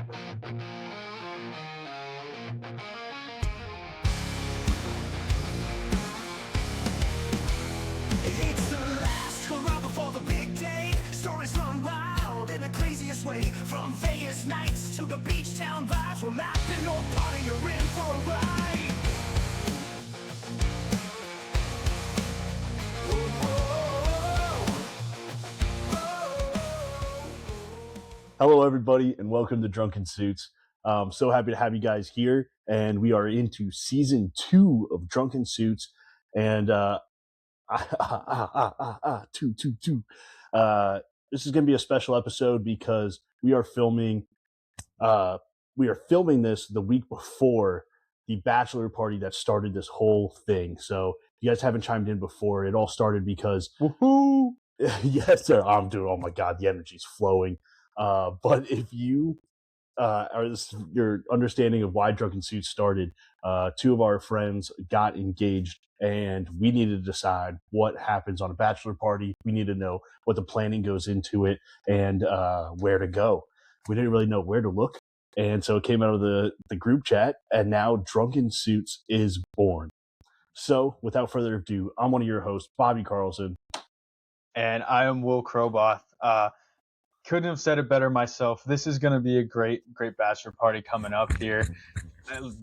It's the last hurrah before the big day. Stories run wild in the craziest way. From Vegas nights to the beach town vibes. We're laughing or party, you're in for a ride. Hello, everybody, and welcome to Drunken Suits. So happy to have you guys here, and we are into season 2 of Drunken Suits, and two. This is going to be a special episode because we are filming this the week before the Bachelor party that started this whole thing. So if you guys haven't chimed in before, it all started because woohoo! Yes, sir. I'm doing. Oh my God, the energy's flowing. But if you your understanding of why Drunken Suits started, two of our friends got engaged, and we needed to decide what happens on a bachelor party. We need to know what the planning goes into it and where to go. We didn't really know where to look, and so it came out of the group chat, and now Drunken Suits is born. So, without further ado, I'm one of your hosts, Bobby Carlson. And I am Will Crowboth. Couldn't have said it better myself. This is going to be a great bachelor party coming up here.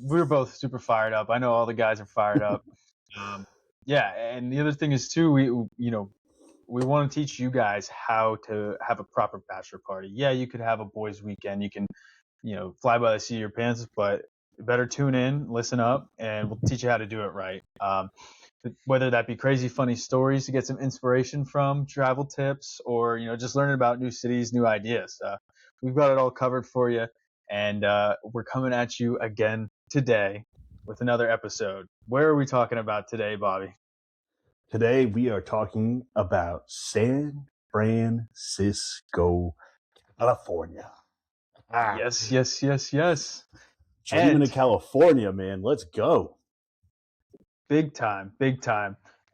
We're both super fired up. I know all the guys are fired up. Yeah, and the other thing is too, we want to teach you guys how to have a proper bachelor party. Yeah, you could have a boys' weekend. You can, fly by the seat of your pants, but you better tune in, listen up, and we'll teach you how to do it right. Whether that be crazy funny stories to get some inspiration from, travel tips, or just learning about new cities, new ideas. We've got it all covered for you, and we're coming at you again today with another episode. Where are we talking about today, Bobby? Today we are talking about San Francisco, California. Yes. Dreaming of California, man. Let's go. Big time.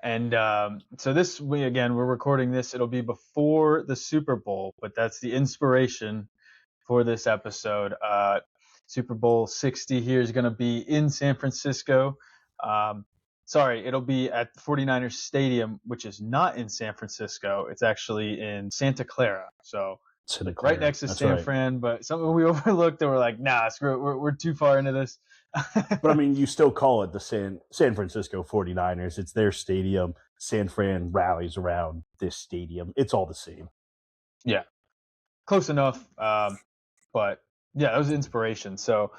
And so we're recording this. It'll be before the Super Bowl, but that's the inspiration for this episode. Super Bowl 60 here is going to be in San Francisco. It'll be at the 49ers Stadium, which is not in San Francisco. It's actually in Santa Clara. So right next to San Fran, but something we overlooked and we're like, nah, screw it. We're too far into this. But I mean, you still call it the San Francisco 49ers. It's their stadium. San Fran rallies around this stadium. It's all the same. Yeah, close enough. But yeah, that was inspiration. So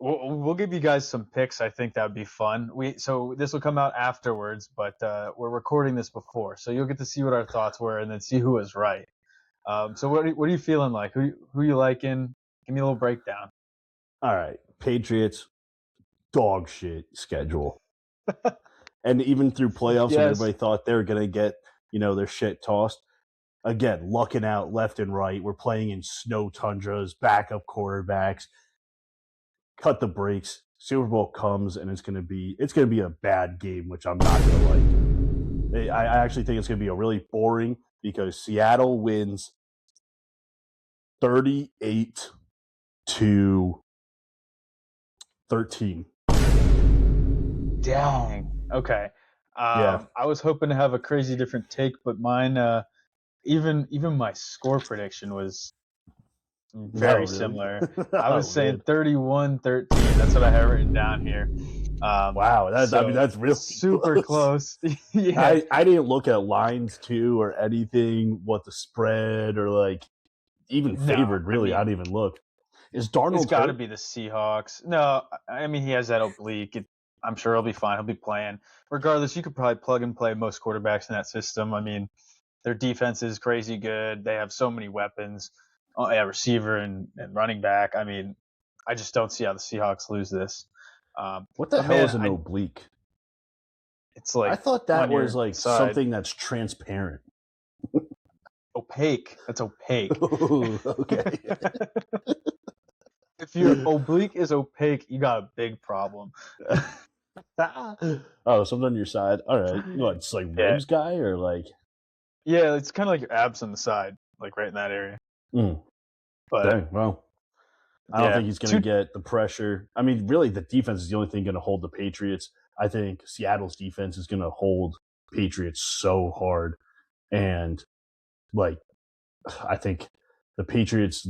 we'll give you guys some picks. I think that would be fun. So this will come out afterwards, but we're recording this before, so you'll get to see what our thoughts were and then see who was right. So what are you feeling like? Who you liking? Give me a little breakdown. All right, Patriots, dog shit schedule. And even through playoffs, when everybody thought they were going to get, their shit tossed. Again, lucking out left and right. We're playing in snow tundras, backup quarterbacks. Cut the brakes. Super Bowl comes, and it's going to be a bad game, which I'm not going to like. I actually think it's going to be a really boring because Seattle wins 38-13. Dang. Okay. Yeah. I was hoping to have a crazy different take, but mine, even my score prediction was very similar. I was saying 31-13. That's what I have written down here. Wow, that's really super close. Yeah. I didn't look at lines too or anything, what the spread or like even favored. Really, I didn't even look. Is Darnold? It's got to be the Seahawks. No, I mean he has that oblique. I'm sure he'll be fine. He'll be playing. Regardless, you could probably plug and play most quarterbacks in that system. I mean, their defense is crazy good. They have so many weapons, receiver and running back. I mean, I just don't see how the Seahawks lose this. What the hell is an oblique? It's like I thought that was like side. Something that's transparent. Opaque. That's opaque. Ooh, okay. If your oblique is opaque, you got a big problem. Oh, something on your side. All right. What, it's like ribs guy or like? Yeah, it's kind of like your abs on the side, like right in that area. But dang, well, I don't think he's going to get the pressure. I mean, really, the defense is the only thing going to hold the Patriots. I think Seattle's defense is going to hold Patriots so hard. And, like, I think the Patriots'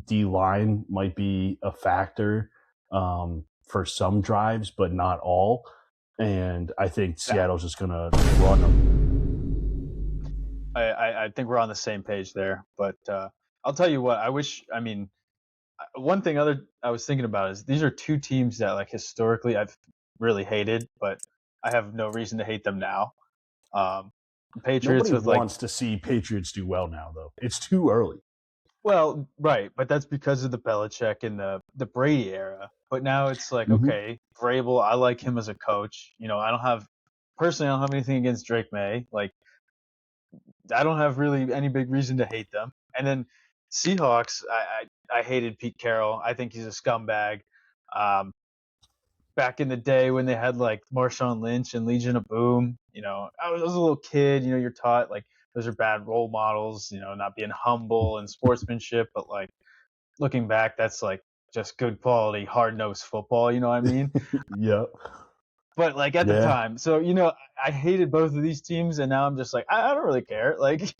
D-line might be a factor for some drives, but not all. And I think Seattle's just going to run them. I think we're on the same page there. But I'll tell you what, one thing I was thinking about is these are two teams that, like, historically I've really hated, but I have no reason to hate them now. Patriots Nobody with wants to see Patriots do well now, though. It's too early. Well, right, but that's because of the Belichick and the Brady era. But now it's like, okay, Vrabel, I like him as a coach. You know, I don't have anything against Drake May. Like, I don't have really any big reason to hate them. And then Seahawks, I hated Pete Carroll. I think he's a scumbag. Back in the day when they had like Marshawn Lynch and Legion of Boom, you know, I was a little kid. You know, you're taught like those are bad role models. You know, not being humble and sportsmanship. But like looking back, that's like just good quality, hard nosed football. You know what I mean? Yep. But like at the time, so you know, I hated both of these teams, and now I'm just like, I don't really care. Like,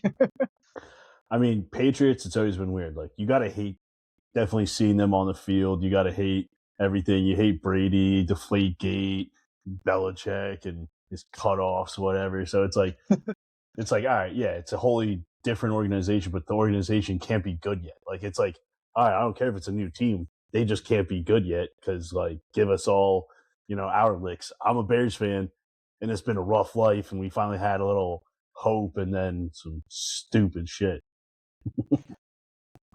I mean, Patriots, it's always been weird. Like, you got to hate definitely seeing them on the field. You got to hate everything. You hate Brady, Deflategate, Belichick, and his cutoffs, whatever. So it's like, all right, yeah, it's a wholly different organization, but the organization can't be good yet. Like, it's like, all right, I don't care if it's a new team. They just can't be good yet because, like, give us all, you know, our licks. I'm a Bears fan, and it's been a rough life, and we finally had a little hope and then some stupid shit.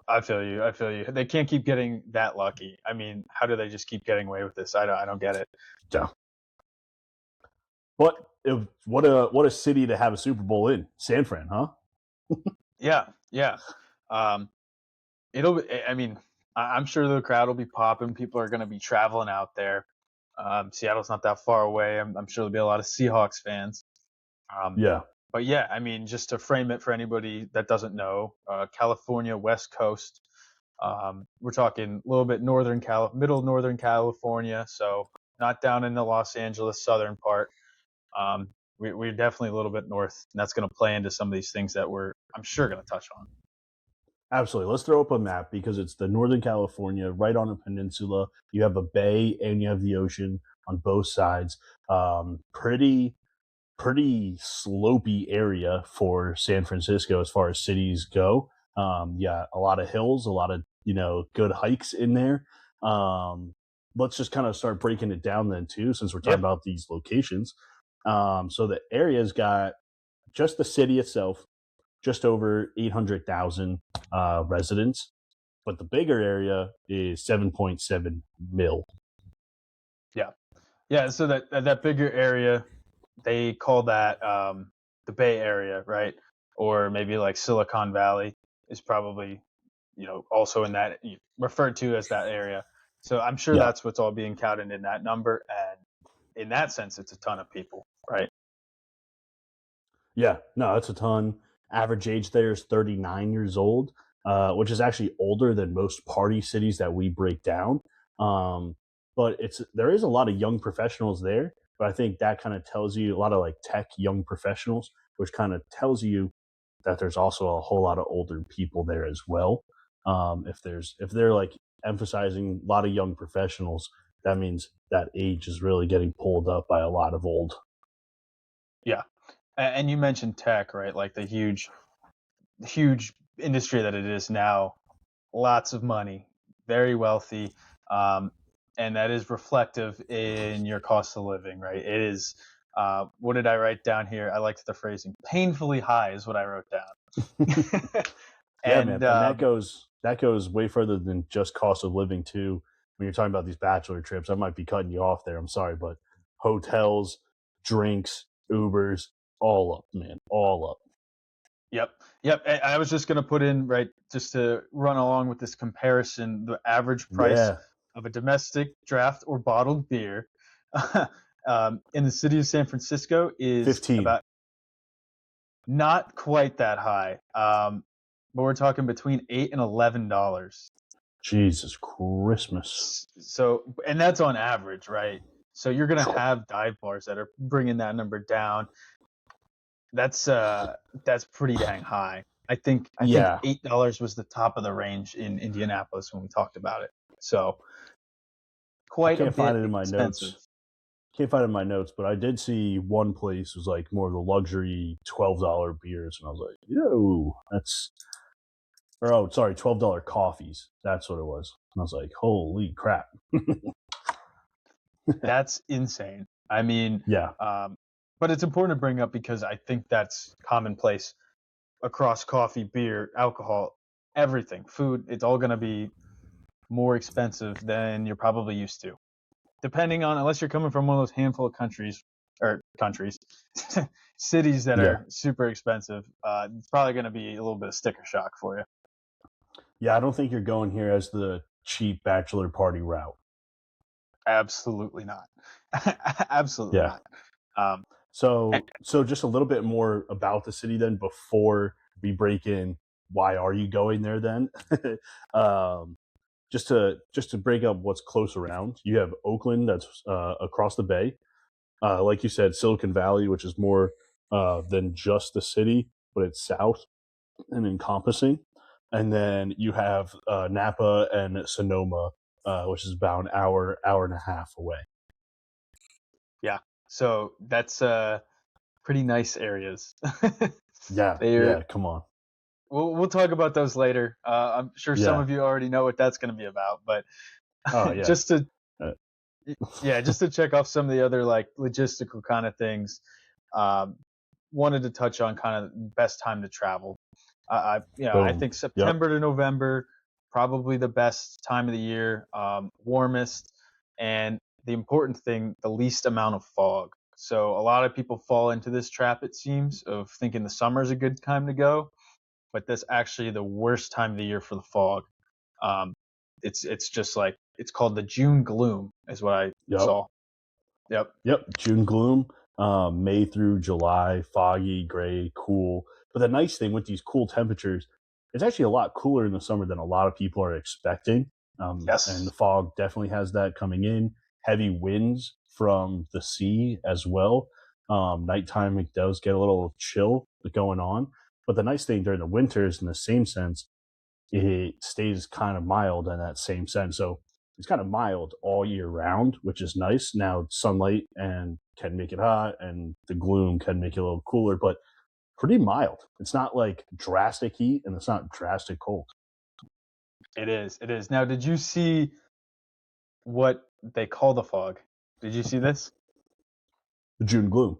I feel you. They can't keep getting that lucky. I mean, how do they just keep getting away with this? I don't get it. Yeah. But what a city to have a Super Bowl in, San Fran, huh? Yeah. It'll be, I mean, I'm sure the crowd will be popping. People are going to be traveling out there. Seattle's not that far away. I'm sure there'll be a lot of Seahawks fans. Yeah. But yeah, I mean, just to frame it for anybody that doesn't know, California, West Coast. We're talking a little bit middle northern California, so not down in the Los Angeles southern part. We're definitely a little bit north, and that's going to play into some of these things that I'm sure, going to touch on. Absolutely. Let's throw up a map because it's the Northern California, right on a peninsula. You have a bay and you have the ocean on both sides. Pretty slopey area for San Francisco as far as cities go. Yeah, a lot of hills, a lot of, you know, good hikes in there. Let's just kind of start breaking it down then too, since we're talking about these locations. So the area's got just the city itself, just over 800,000 residents, but the bigger area is 7.7 mil. Yeah. So that bigger area, they call that the Bay Area, right? Or maybe like Silicon Valley is probably, you know, also in that referred to as that area. So I'm sure that's what's all being counted in that number, and in that sense, it's a ton of people, right? Yeah, no, that's a ton. Average age there is 39 years old, which is actually older than most party cities that we break down. But there is a lot of young professionals there, but I think that kind of tells you a lot of like tech young professionals, which kind of tells you that there's also a whole lot of older people there as well. If they're like emphasizing a lot of young professionals, that means that age is really getting pulled up by a lot of old. Yeah. And you mentioned tech, right? Like the huge industry that it is now, lots of money, very wealthy, and that is reflective in your cost of living, right? It is. What did I write down here? I liked the phrasing. Painfully high is what I wrote down. And that goes way further than just cost of living too. When you're talking about these bachelor trips, I might be cutting you off there. I'm sorry, but hotels, drinks, Ubers, all up, man, all up. Yep. I was just going to put in, right, just to run along with this comparison, the average price of a domestic draft or bottled beer in the city of San Francisco is 15. About not quite that high, but we're talking between $8 and $11. Jesus Christmas. So, and that's on average, right? So you're gonna have dive bars that are bringing that number down. That's pretty dang high. I think Yeah, $8 was the top of the range in Indianapolis when we talked about it. So I quite a can't find bit it in my expensive. notes. Can't find it in my notes, but I did see one place was like more of the luxury $12 beers, and I was like, yo, that's or oh, sorry, $12 coffees. That's what it was. And I was like, holy crap. That's insane. I mean, Yeah, but it's important to bring up because I think that's commonplace across coffee, beer, alcohol, everything, food. It's all going to be more expensive than you're probably used to, depending on unless you're coming from one of those handful of countries, cities that yeah, are super expensive. It's probably going to be a little bit of sticker shock for you. yeah. I don't think you're going here as the cheap bachelor party route. Absolutely not. Absolutely Yeah. not. Um, So just a little bit more about the city then before we break in. Why are you going there then? um, just to break up what's close around. You have Oakland, that's across the bay. Like you said, Silicon Valley, which is more than just the city, but it's south and encompassing. And then you have Napa and Sonoma, which is about an hour and a half away. yeah. So that's pretty nice areas. Yeah, They're yeah. Come on. we'll talk about those later. I'm sure some Yeah. of you already know what that's going to be about, but Oh yeah. just to Uh, yeah, just to check off some of the other like logistical kind of things. Um, Wanted to touch on kind of best time to travel. I Boom. think Yep. September to November probably the best time of the year, warmest, and the important thing, the least amount of fog. So a lot of people fall into this trap, it seems, of thinking the summer is a good time to go, but that's actually the worst time of the year for the fog. Um, it's just like it's called the June gloom, is what I Yep. saw. Yep. Yep. June gloom. May through July, foggy, gray, cool. But the nice thing with these cool temperatures, it's actually a lot cooler in the summer than a lot of people are expecting. And the Yes. fog definitely has that coming in. Heavy winds from the sea as well. Nighttime, it does get a little chill going on. But the nice thing during the winters, in the same sense, it stays kind of mild in that same sense. So it's kind of mild all year round, which is nice. Now sunlight and can make it hot, and the gloom can make it a little cooler, but pretty mild. It's not like drastic heat, and it's not drastic cold. It is. It is. Now, did you see what they call the fog? Did you see this? The June gloom.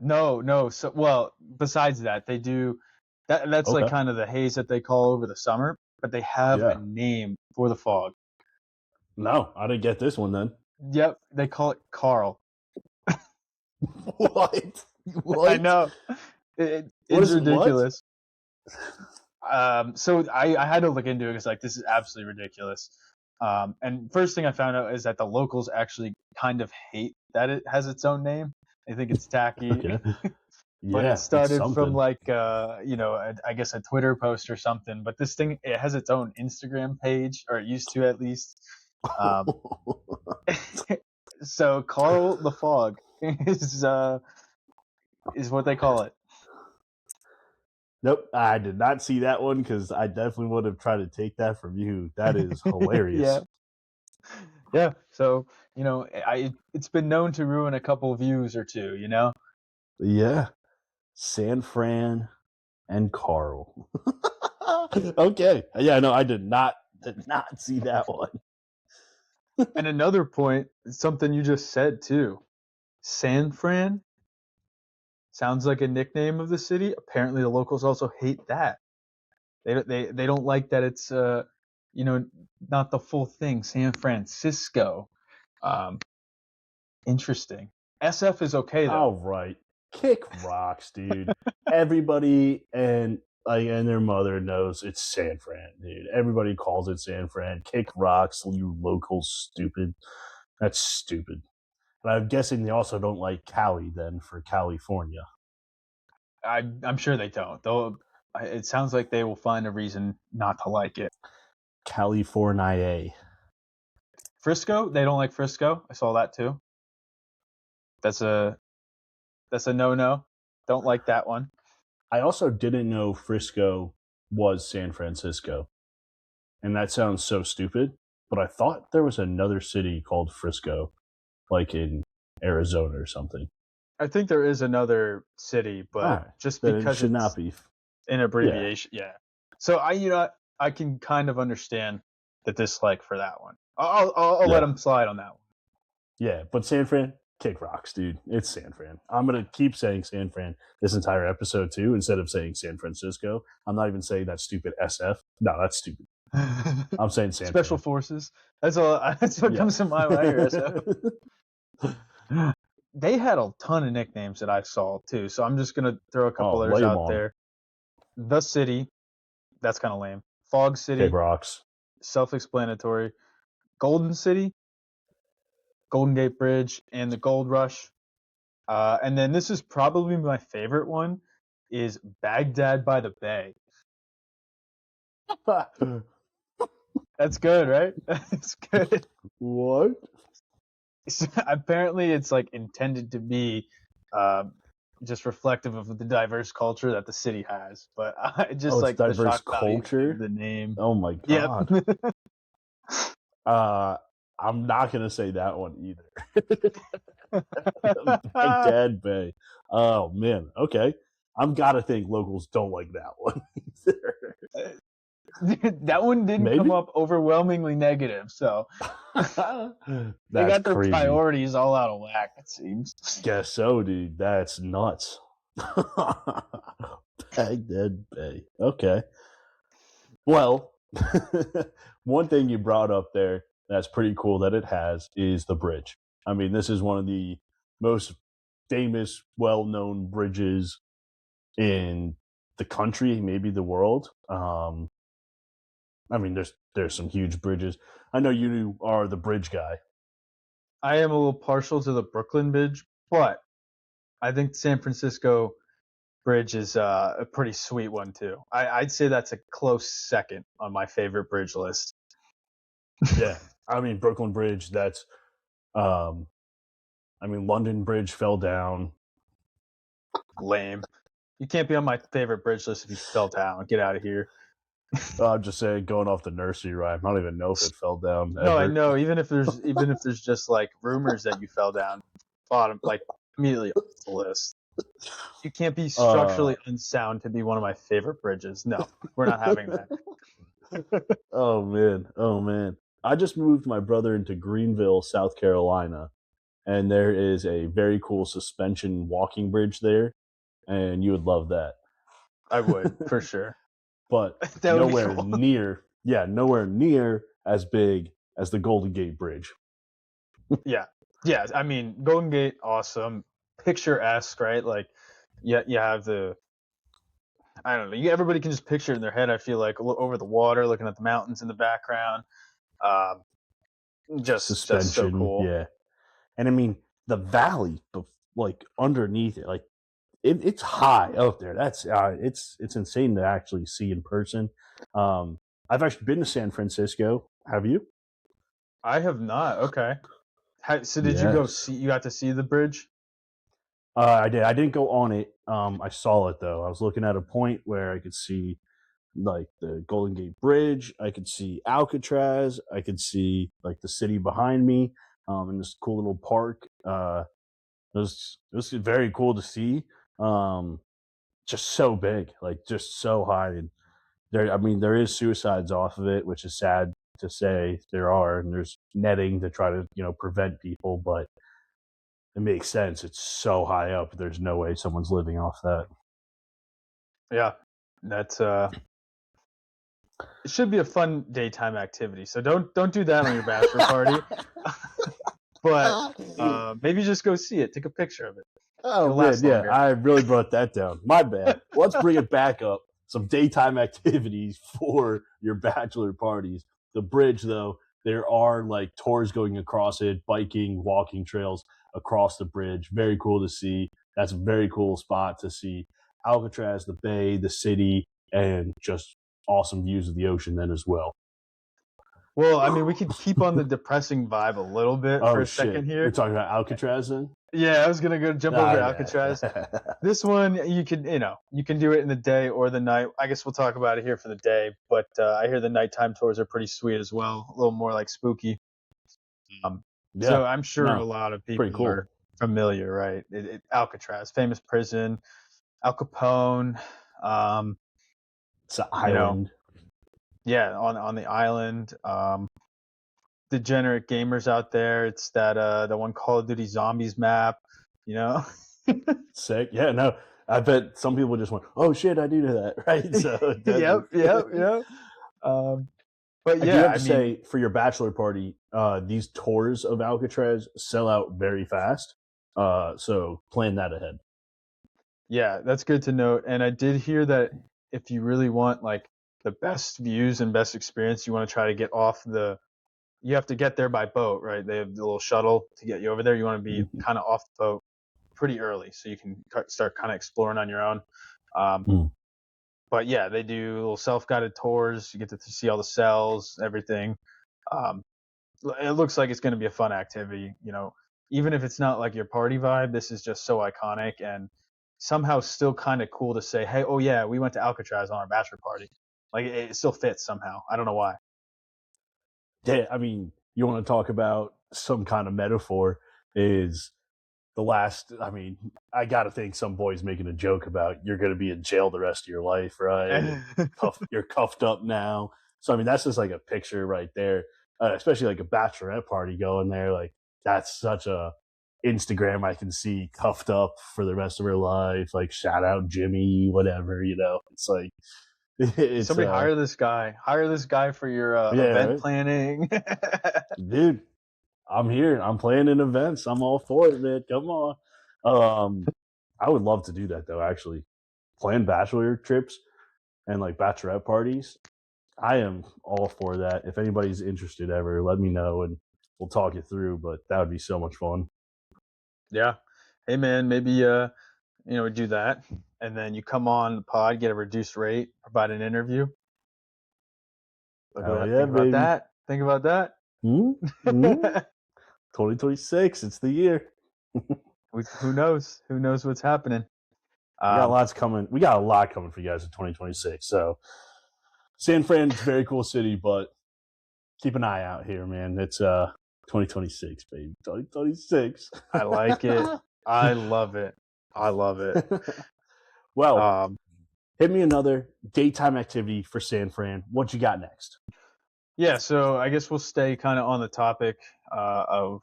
No, no. So, well, besides that, they do that. That's like Okay. kind of the haze that they call over the summer, but they have a Yeah. name for the fog. No, I didn't get this one then. Yep, they call it Karl. What? I What? know. What It's is what? ridiculous. So I had to look into it because like this is absolutely ridiculous. And first thing I found out is that the locals actually kind of hate that it has its own name. They think it's tacky, Okay. but it Yeah, it's started from something. like I guess a Twitter post or something. But this thing it has its own Instagram page, or it used to at least. Um, so Carl the Fog is what they call it. Nope, I did not see that one because I definitely would have tried to take that from you. That is hilarious. Yeah. Yeah, so it's been known to ruin a couple views or two, you know. Yeah, San Fran and Carl. Okay, yeah, no, I did not see that one. And another point, something you just said too, San Fran sounds like a nickname of the city. Apparently, the locals also hate that. They don't like that it's you know not the full thing. San Francisco. Um, Interesting. SF is okay though. All right, kick rocks, dude. Everybody and their mother knows it's San Fran, dude. Everybody calls it San Fran. Kick rocks, you locals, stupid. That's stupid. And I'm guessing they also don't like Cali then for California. I'm sure they don't. Though it sounds like they will find a reason not to like it. California. Frisco, they don't like Frisco. I saw that too. That's a no-no. Don't like that one. I also didn't know Frisco was San Francisco. And that sounds so stupid, but I thought there was another city called Frisco, like in Arizona or something. I think there is another city, but Alright, just then it because should it's not be. an abbreviation, yeah. So I can kind of understand the dislike for that one. I'll let Yeah. him slide on that one. Yeah, but San Fran, kick rocks, dude. It's San Fran. I'm going to keep saying San Fran this entire episode, too, instead of saying San Francisco. I'm not even saying that stupid SF. No, that's stupid. I'm saying San Special Fran. Forces. That's all. That's what Yeah. comes to my mind. They had a ton of nicknames that I saw too, so I'm just gonna throw a couple others lay 'em out on. there. The City, that's kind of lame. Fog City, Kick rocks. self-explanatory. Golden City, Golden Gate Bridge, and the Gold Rush. And then this is probably my favorite one, is Baghdad by the Bay. That's good, right? That's good. What? So apparently, it's like intended to be just reflective of the diverse culture that the city has. But I just It's like the diverse shock value culture? of the name. Oh my god. Yeah. I'm not gonna say that one either. Baghdad Bay. Oh man. Okay. I'm gotta think locals don't like that one either. That one didn't come Maybe? up overwhelmingly negative, so they That's got their crazy. priorities all out of whack, it seems. Guess so, dude. That's nuts. Baghdad Bay. Okay. Well, one thing you brought up there that's pretty cool that it has is the bridge. I mean, this is one of the most famous, well-known bridges in the country, maybe the world. I mean, there's some huge bridges. I know you are the bridge guy. I am a little partial to the Brooklyn Bridge, but I think San Francisco Bridge is a pretty sweet one too. I'd say that's a close second on my favorite bridge list. Yeah, I mean Brooklyn Bridge. That's, I mean London Bridge fell down. Lame. You can't be on my favorite bridge list if you fell down. Get out of here. I'm just saying, going off the nursery rhyme. I don't even know if it fell down. No, I ever. know. Even if there's just like rumors that you fell down, bottom like immediately off the list. You can't be structurally unsound to be one of my favorite bridges. No, we're not having that. Oh man. I just moved my brother into Greenville, South Carolina, and there is a very cool suspension walking bridge there, and you would love that. I would, for sure. But That would be nowhere cool. nowhere near as big as the Golden Gate Bridge. Yeah. I mean, Golden Gate, awesome, picturesque, right? Like, you have the, I don't know, everybody can just picture it in their head. I feel like over the water, looking at the mountains in the background. Just so cool. Yeah. And I mean the valley, like underneath it, like it's high up there. That's it's insane to actually see in person. I've actually been to San Francisco. Have you? I have not. Okay. So did you go Yes. see? You got to see the bridge? I did. I didn't go on it. I saw it though. I was looking at a point where I could see like the Golden Gate Bridge. I could see Alcatraz. I could see like the city behind me, in this cool little park. It was very cool to see. Just so big, like just so high, and there. I mean, there is suicides off of it, which is sad to say. There are, and there's netting to try to prevent people, but it makes sense. It's so high up. There's no way someone's living off that. Yeah, that's it should be a fun daytime activity. So don't do that on your bachelor party. But maybe just go see it. Take a picture of it. Oh It'll man, last yeah, longer. I really brought that down. My bad. Let's bring it back up. Some daytime activities for your bachelor parties. The bridge, though, there are like tours going across it, biking, walking trails across the bridge. Very cool to see. That's a very cool spot to see Alcatraz, the bay, the city, and just awesome views of the ocean then as well. Well, I mean, we could keep on the depressing vibe a little bit for Oh a shit, second we're here. talking about Alcatraz then. Yeah, I was gonna go jump over to Alcatraz. This one, you can do it in the day or the night. I guess we'll talk about it here for the day, but I hear the nighttime tours are pretty sweet as well, a little more like spooky. Yeah, So I'm sure a no, lot of pretty people cool. are familiar, right? Alcatraz, famous prison, Al Capone. Um, It's an you know, island. yeah, on the island. Degenerate gamers out there. It's that the one Call of Duty Zombies map. You know. Sick. Yeah, no. I bet some people just went, "Oh shit, I do know that," right? So Yep. But I do yeah, have I to mean, say, for your bachelor party, these tours of Alcatraz sell out very fast. So plan that ahead. yeah, that's good to note. And I did hear that if you really want like the best views and best experience, you want to try to get off the. You have to get there by boat, right? They have the little shuttle to get you over there. You want to be Mhm. kind of off the boat pretty early, so you can start kind of exploring on your own. Um, Mm. but yeah, they do little self-guided tours. You get to see all the cells, everything. Um, it looks like it's going to be a fun activity. Even if it's not like your party vibe, this is just so iconic and somehow still kind of cool to say, hey, oh yeah, we went to Alcatraz on our bachelor party. Like it still fits somehow. I don't know why. Yeah, I mean, you want to talk about some kind of metaphor? Is the last? I mean, I got to think some boy's making a joke about you're going to be in jail the rest of your life, right? And you're cuffed up now. So I mean, that's just like a picture right there. Especially like a bachelorette party going there. Like that's such a Instagram I can see cuffed up for the rest of her life. Like shout out Jimmy, whatever. It's like it's Somebody hire this guy. Hire this guy for your yeah, event right? planning. Dude. I'm here. I'm planning events. I'm all for it, man. Come on. I would love to do that though. Actually, plan bachelor trips and like bachelorette parties. I am all for that. If anybody's interested ever, let me know and we'll talk it through. But that would be so much fun. Yeah. Hey man, maybe we do that, and then you come on the pod, get a reduced rate, provide an interview. Look at Hell that. yeah, Think about baby. that. Think about that. Mm-hmm. 2026. It's the year. Who knows? Who knows what's happening? We got Um, lots coming. We got a lot coming for you guys in 2026. So San Fran's a very cool city, but keep an eye out here, man. It's 2026, baby. 2026. I like it. I love it. I love it. Well, Um, hit me another daytime activity for San Fran. What you got next? yeah. So I guess we'll stay kind of on the topic of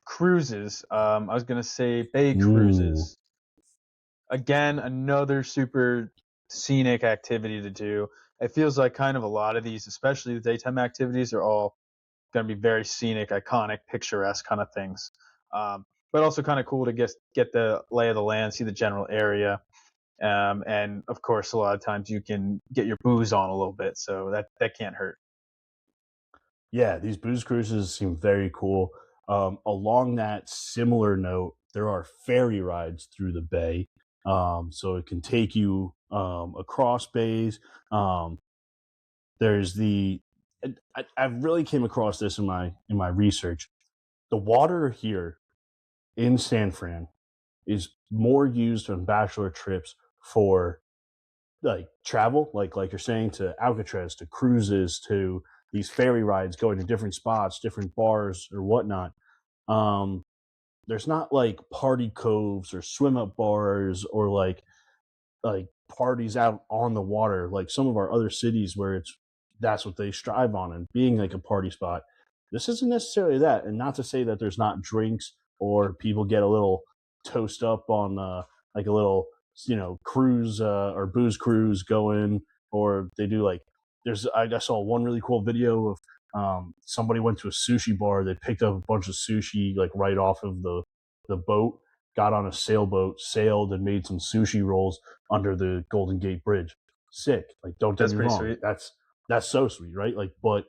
cruises. I was gonna say bay Ooh. cruises. Again, another super scenic activity to do. It feels like kind of a lot of these, especially the daytime activities, are all going to be very scenic, iconic, picturesque kind of things. But also kind of cool to get the lay of the land, see the general area, and of course, a lot of times you can get your booze on a little bit, so that can't hurt. Yeah, these booze cruises seem very cool. Along that similar note, there are ferry rides through the bay. So it can take you across bays. Um, there's the I really came across this in my research. The water here in San Fran is more used on bachelor trips for like travel, like you're saying, to Alcatraz, to cruises, to these ferry rides, going to different spots, different bars or whatnot. Um, there's not like party coves or swim up bars or like parties out on the water like some of our other cities where it's that's what they strive on and being like a party spot. This isn't necessarily that, and not to say that there's not drinks or people get a little toast up on like a little cruise or booze cruise going, or they do like I saw one really cool video of somebody went to a sushi bar. They picked up a bunch of sushi like right off of the boat, got on a sailboat, sailed, and made some sushi rolls under the Golden Gate Bridge. Sick. Like, don't get That's me pretty wrong. sweet. That's so sweet, right? Like, but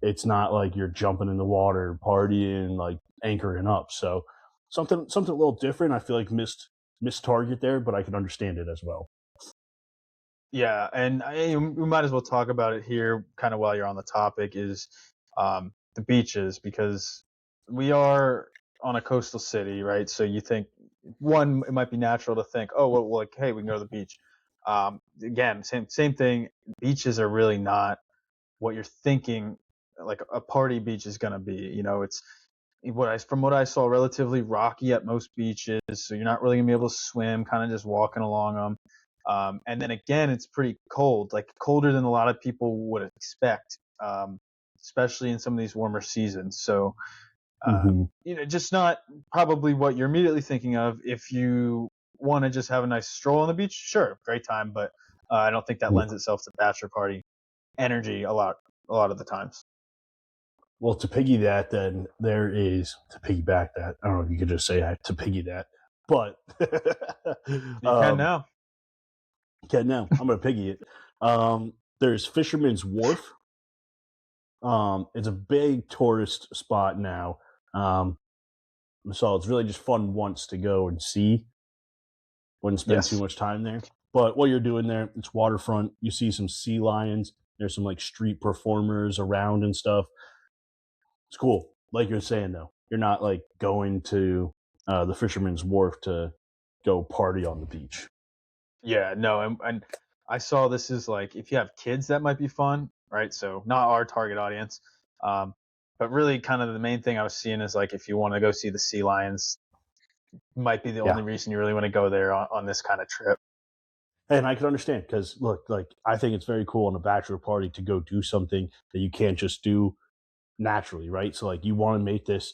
it's not like you're jumping in the water, partying, like anchoring up. So something a little different. I feel like missed target there, but I can understand it as well. Yeah, and we might as well talk about it here, kind of while you're on the topic, is the beaches, because we are on a coastal city, right? So you think, one, it might be natural to think, oh, well, like, hey, we can go to the beach. Again, same thing. Beaches are really not what you're thinking. Like a party beach is gonna be. It's from what I saw, relatively rocky at most beaches, so you're not really gonna be able to swim. Kind of just walking along them. And then again, it's pretty cold, like colder than a lot of people would expect, especially in some of these warmer seasons. So, Mm-hmm. just not probably what you're immediately thinking of. If you want to just have a nice stroll on the beach, sure, great time. But I don't think that lends itself to bachelor party energy a lot of the times. Well, to piggyback that. I don't know if you could just say that to piggy that, but You can now. okay, now I'm gonna piggy it. There's Fisherman's Wharf. It's a big tourist spot now. So it's really just fun once to go and see. Wouldn't spend Yes. too much time there. But while you're doing there, it's waterfront. You see some sea lions. There's some like street performers around and stuff. It's cool. Like you're saying though, you're not like going to the Fisherman's Wharf to go party on the beach. Yeah, no, and I saw this is like, if you have kids, that might be fun, right? So not our target audience, but really kind of the main thing I was seeing is like, if you want to go see the sea lions, might be the Yeah. only reason you really want to go there on this kind of trip. And I can understand because look, like I think it's very cool on a bachelor party to go do something that you can't just do naturally, right? So like you want to make this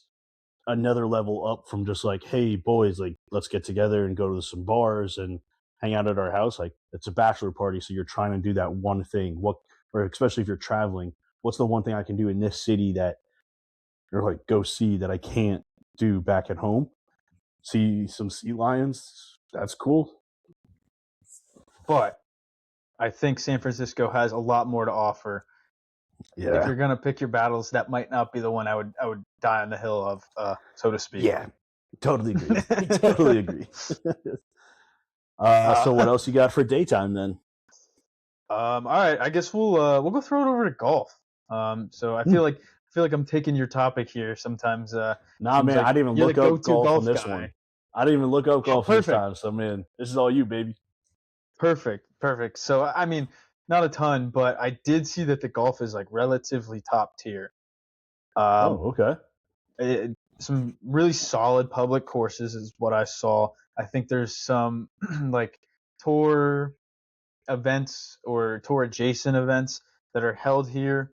another level up from just like, hey boys, like let's get together and go to some bars and hang out at our house. Like it's a bachelor party, so you're trying to do that one thing. Or especially if you're traveling, what's the one thing I can do in this city that or like go see that I can't do back at home? See some sea lions. That's cool. But I think San Francisco has a lot more to offer. If Yeah. you're gonna pick your battles, that might not be the one I would die on the hill of, so to speak. Yeah. Totally agree. Totally agree. So what else you got for daytime then? All right, I guess we'll go throw it over to golf. So I feel like I'm taking your topic here. Sometimes Nah, seems man, like I didn't even you're look the up go-to golf on golf this guy. one. I didn't even look up golf this perfect. time. So man, this is all you, baby. Perfect. So I mean, not a ton, but I did see that the golf is like relatively top tier. Oh, okay. Some really solid public courses is what I saw. I think there's some like tour events or tour adjacent events that are held here.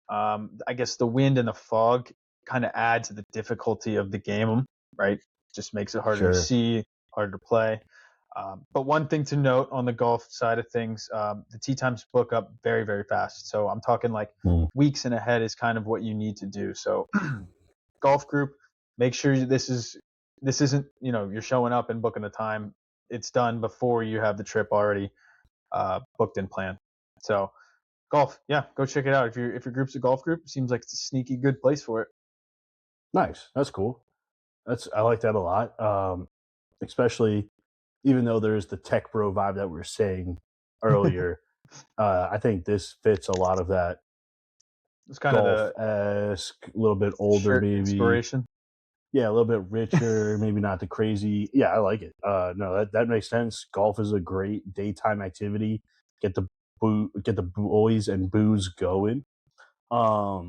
I guess the wind and the fog kind of add to the difficulty of the game, right? Just makes it harder to Sure. see, harder to play. But one thing to note on the golf side of things, the tee times book up very, very fast. So I'm talking like weeks and ahead is kind of what you need to do. So golf group, make sure this isn't, you're showing up and booking the time. It's done before you have the trip already booked and planned. So golf, yeah, go check it out. If your group's a golf group, it seems like it's a sneaky good place for it. Nice. That's cool. I like that a lot. Especially even though there's the tech bro vibe that we were saying earlier. I think this fits a lot of that It's kind of golf-esque, a little bit the older, shirt maybe. inspiration. Yeah, a little bit richer, maybe not the crazy. Yeah, I like it. No, that makes sense. Golf is a great daytime activity. Get the boys and booze going. I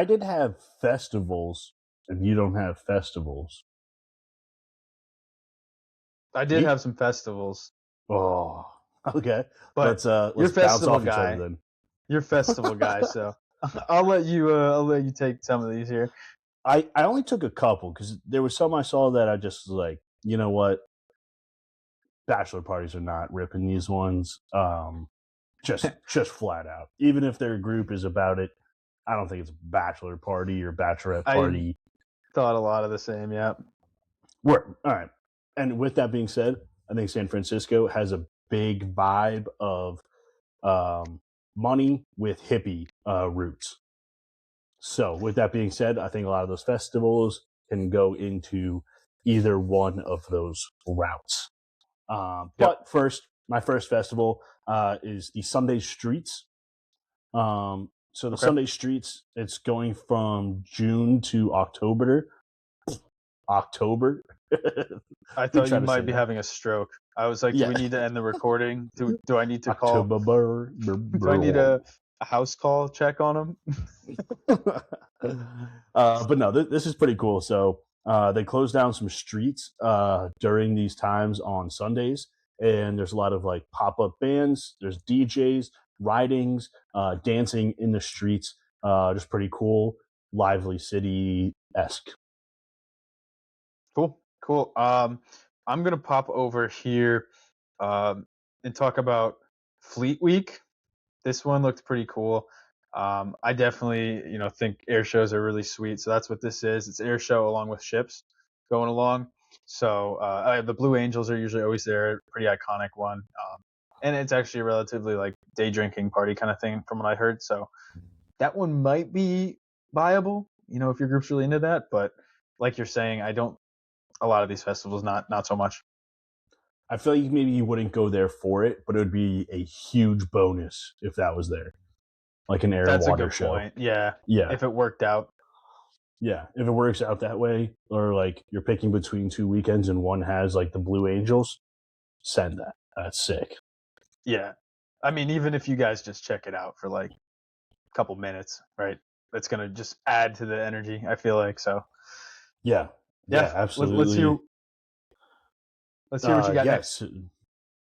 did have festivals, and you don't have festivals. I did Me? have some festivals, Oh, okay. but Let's you're bounce festival off each guy. other then. You're festival guy, so I'll let you take some of these here. I only took a couple because there was some I saw that I just was like, you know what, bachelor parties are not ripping these ones. Just flat out. Even if their group is about it, I don't think it's a bachelor party or bachelorette party. Thought a lot of the same, yeah. All right. And with that being said, I think San Francisco has a big vibe of money with hippie roots. So with that being said, I think a lot of those festivals can go into either one of those routes. But first, my first festival is the Sunday Streets. So the Okay. Sunday Streets, it's going from June to October. October. I We thought try you to might say be that. having a stroke. I was like, do we Yeah. need to end the recording? Do I need to call? October. Do I need a house call check on him? But no, this is pretty cool. So they close down some streets during these times on Sundays, and there's a lot of like pop up bands. There's DJs, ridings, dancing in the streets. Just pretty cool, lively city esque. Cool, cool. I'm gonna pop over here um, and talk about Fleet Week. This one looked pretty cool. I definitely, think air shows are really sweet. So that's what this is. It's air show along with ships going along. So the Blue Angels are usually always there. Pretty iconic one. And it's actually a relatively like day drinking party kind of thing from what I heard. So that one might be viable, if your group's really into that. But like you're saying, I don't. A lot of these festivals, not so much. I feel like maybe you wouldn't go there for it, but it would be a huge bonus if that was there, like an air and That's a water good show. point. Yeah, Yeah, if it worked out. yeah. If it works out that way, or like you're picking between two weekends and one has like the Blue Angels, send that. That's sick. Yeah, I mean, even if you guys just check it out for like a couple minutes, right? That's gonna just add to the energy. I feel like so. Yeah, Yeah, yeah, let's hear. absolutely. Let's hear what you got next. Yes,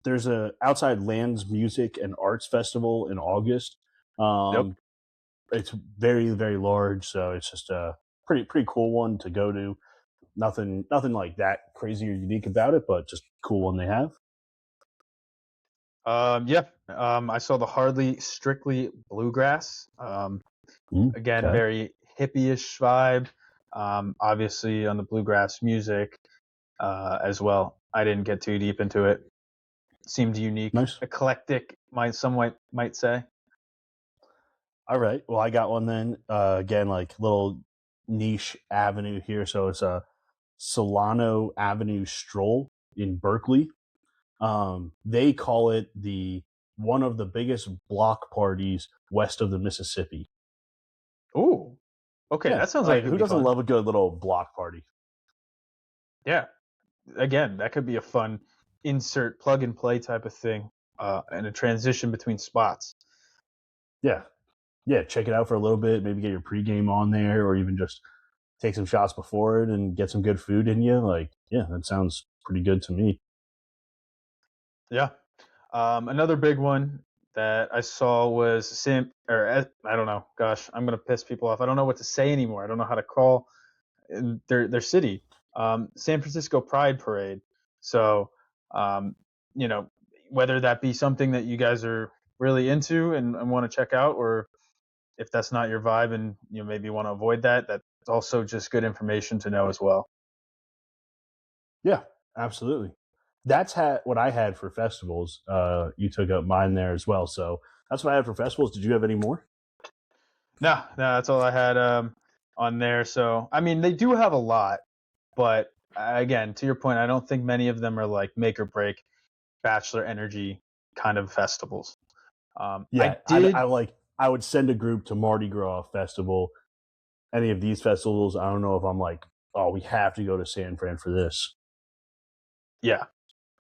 there's a outside lands music and arts festival in August. Yep. It's very very large, so it's just a pretty cool one to go to. Nothing like that crazy or unique about it, but just cool one they have. Yeah. I saw the Hardly Strictly Bluegrass. Again, Okay, very hippie-ish vibe. Obviously on the bluegrass music as well. I didn't get too deep into it. Seemed unique, nice. eclectic, might say. All right, well I got one then. Again, like little niche avenue here, so it's a Solano Avenue stroll in Berkeley. They call it the one of the biggest block parties west of the Mississippi. Ooh, okay, Yeah, that sounds like it like could who be doesn't fun. love a good little block party? Yeah, again, that could be a fun insert plug and play type of thing, and a transition between spots. Yeah, yeah. Check it out for a little bit. Maybe get your pregame on there, or even just take some shots before it and get some good food in you. Like, yeah, that sounds pretty good to me. Yeah. Another big one that I saw was I don't know. Gosh, I'm gonna piss people off. I don't know what to say anymore. I don't know how to call their city. San Francisco Pride Parade. So, um, you know, whether that be something that you guys are really into and want to check out, or if that's not your vibe and you maybe want to avoid that, that's also just good information to know as well. Yeah, absolutely. That's what I had for festivals. You took up mine there as well, so that's what I had for festivals. Did you have any more? No, that's all I had on there. So, I mean, they do have a lot, but again, to your point, I don't think many of them are like make or break Bachelor energy kind of festivals. Yeah, I did, I like. I would send a group to Mardi Gras festival. Any of these festivals, I don't know if I'm like, oh, we have to go to San Fran for this. yeah.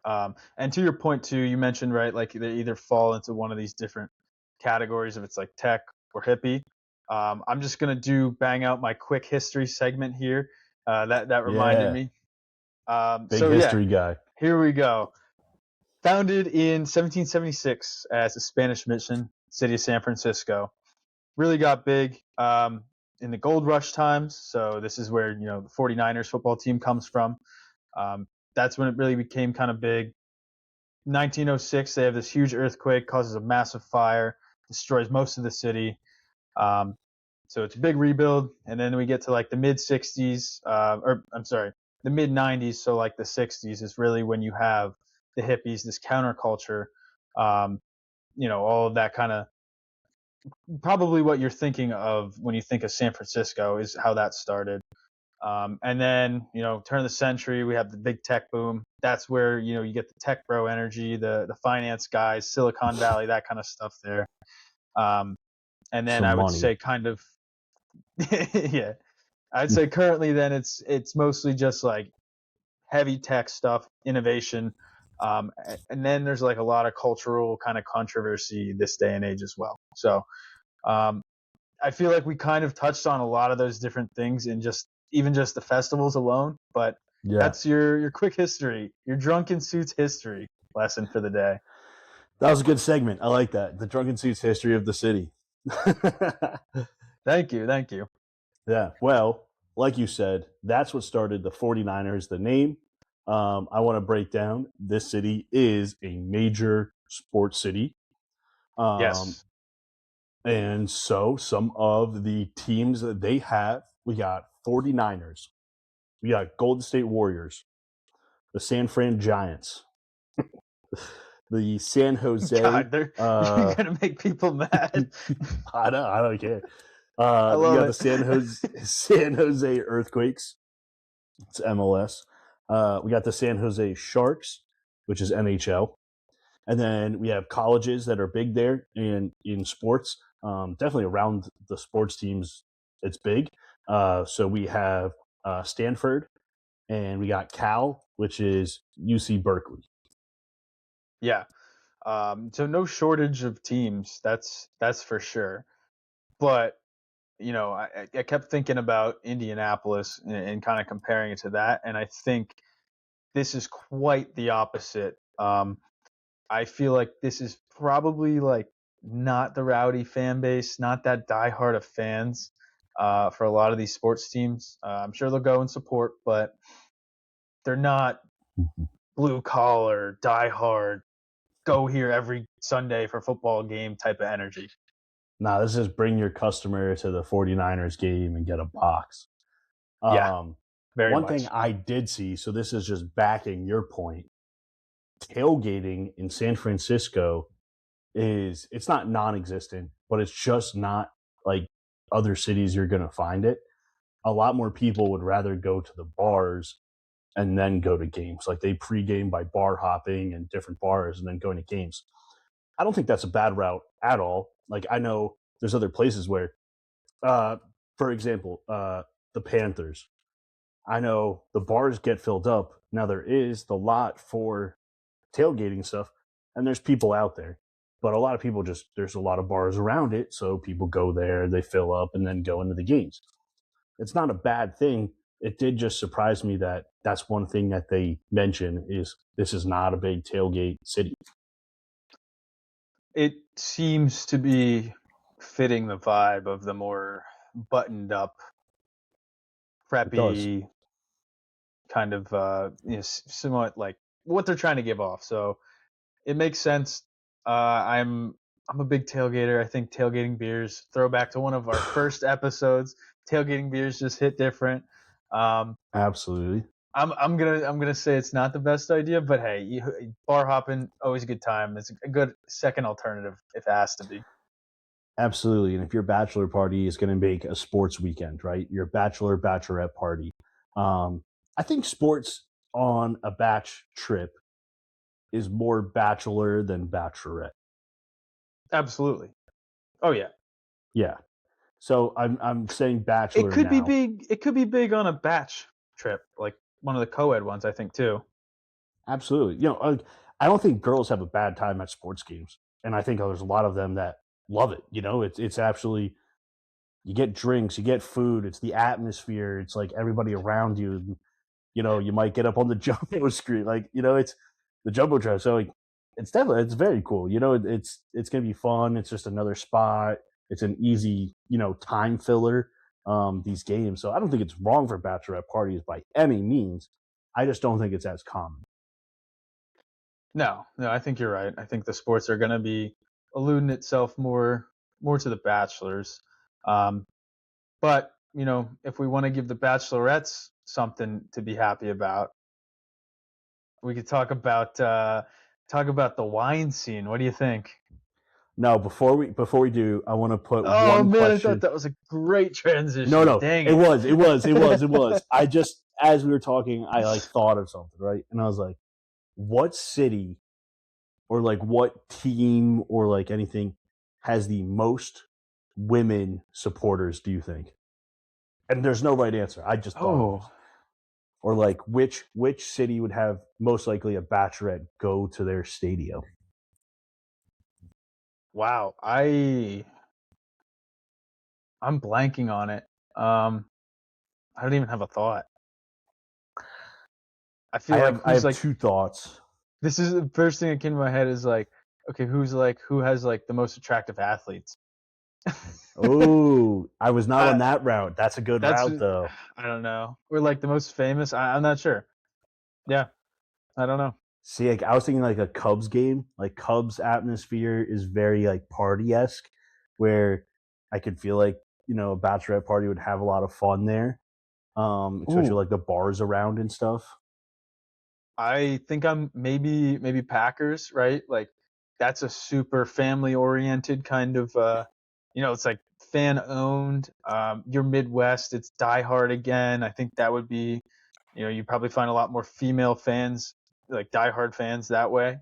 And to your point too, you mentioned right, like they either fall into one of these different categories, if it's like tech or hippie. I'm just gonna bang out my quick history segment here. That reminded Yeah, me. big So yeah, history guy. here we go. Founded in 1776 as a Spanish mission, city of San Francisco. Really got big in the gold rush times. So this is where the 49ers football team comes from. Um, that's when it really became kind of big. 1906, they have this huge earthquake, causes a massive fire, destroys most of the city. Um, so it's a big rebuild, and then we get to like the mid 60s, or I'm sorry, the mid 90s. So like the 60s is really when you have the hippies, this counterculture, um, all of that kind of probably what you're thinking of when you think of San Francisco is how that started. And then, turn of the century, we have the big tech boom. That's where, you get the tech bro energy, the finance guys, Silicon Valley, that kind of stuff there. Um, and then Some I would money. say kind of, yeah, I'd say currently then it's mostly just like heavy tech stuff, innovation. And then there's like a lot of cultural kind of controversy this day and age as well. So um, I feel like we kind of touched on a lot of those different things in even just the festivals alone. But Yeah. that's your quick history, your drunken suits history lesson for the day. That was a good segment. I like that. The Drunken Suits history of the city. Thank you. Yeah. Well, like you said, that's what started the 49ers, the name. I want to break down this city is a major sports city. Yes. And so some of the teams that they have, we got 49ers, we got Golden State Warriors, the San Fran Giants, the San Jose. God, you're gonna make people mad. I don't care. I We love got the it. San Jose Earthquakes. It's MLS. We got the San Jose Sharks, which is NHL, and then we have colleges that are big there in sports. Definitely around the sports teams, it's big. So we have Stanford, and we got Cal, which is UC Berkeley. Yeah. So no shortage of teams. That's for sure. But I kept thinking about Indianapolis and kind of comparing it to that, and I think this is quite the opposite. I feel like this is probably like not the rowdy fan base, not that diehard of fans for a lot of these sports teams. I'm sure they'll go and support, but they're not blue collar, diehard, go here every Sunday for football game type of energy. Nah, this is bring your customer to the 49ers game and get a box. Yeah, Um, very One thing much. I did see, so this is just backing your point, tailgating in San Francisco it's not non-existent, but it's just not like other cities you're going to find it. A lot more people would rather go to the bars and then go to games. Like they pregame by bar hopping and different bars and then going to games. I don't think that's a bad route at all. Like I know there's other places where, uh, for example, the Panthers. I know the bars get filled up. Now there is the lot for tailgating stuff, and there's people out there. But a lot of people there's a lot of bars around it, so people go there, they fill up, and then go into the games. It's not a bad thing. It did just surprise me that that's one thing that they mention is this is not a big tailgate city. It seems to be fitting the vibe of the more buttoned up, It does. preppy kind of somewhat like what they're trying to give off. So it makes sense. I'm a big tailgater. I think tailgating beers, throwback to one of our first episodes, tailgating beers just hit different. Um, Absolutely. I'm gonna say it's not the best idea, but hey, bar hopping always a good time. It's a good second alternative if it has to be. Absolutely. And if your bachelor party is going to make a sports weekend, right? Your bachelorette party. I think sports on a batch trip is more bachelor than bachelorette. Absolutely. Oh yeah. Yeah. So I'm saying It bachelor could be now. big. It could be big on a batch trip, like one of the co-ed ones, I think too. Absolutely. I don't think girls have a bad time at sports games, and I think there's a lot of them that love it. It's actually you get drinks, you get food, it's the atmosphere, it's like everybody around you. You might get up on the jumbo screen, like it's the jumbotron. So like, it's very cool. It's gonna be fun. It's just another spot. It's an easy time filler. These games, so I don't think it's wrong for bachelorette parties by any means. I just don't think it's as common. No, I think you're right. I think the sports are going to be alluding itself more to the bachelors. Um, but if we want to give the bachelorettes something to be happy about, we could talk about the wine scene. What do you think? No, before we do, I want to put Oh one man, I thought question. that was a great transition. No, Dang it it. was. I just, as we were talking, I like thought of something, right? And I was like, what city or like what team or like anything has the most women supporters, do you think? And there's no right answer. I just thought of this. Oh, Or like which city would have most likely a bachelorette go to their stadium? wow. I'm blanking on it. I don't even have a thought. I feel like I who's have like two thoughts. this is the first thing that came to my head is like, okay, who has like the most attractive athletes? Oh, I was not I, on that route. That's a good that's route though. I don't know. Or like the most famous. I'm not sure. Yeah, I don't know. See, like I was thinking like a Cubs game. Like Cubs atmosphere is very like party esque, where I could feel like a bachelorette party would have a lot of fun there. Especially Ooh, like the bars around and stuff. I think I'm maybe Packers, right? Like that's a super family oriented kind of it's like fan owned. Your Midwest, it's Die Hard again. I think that would be you probably find a lot more female fans, like Die Hard fans that way.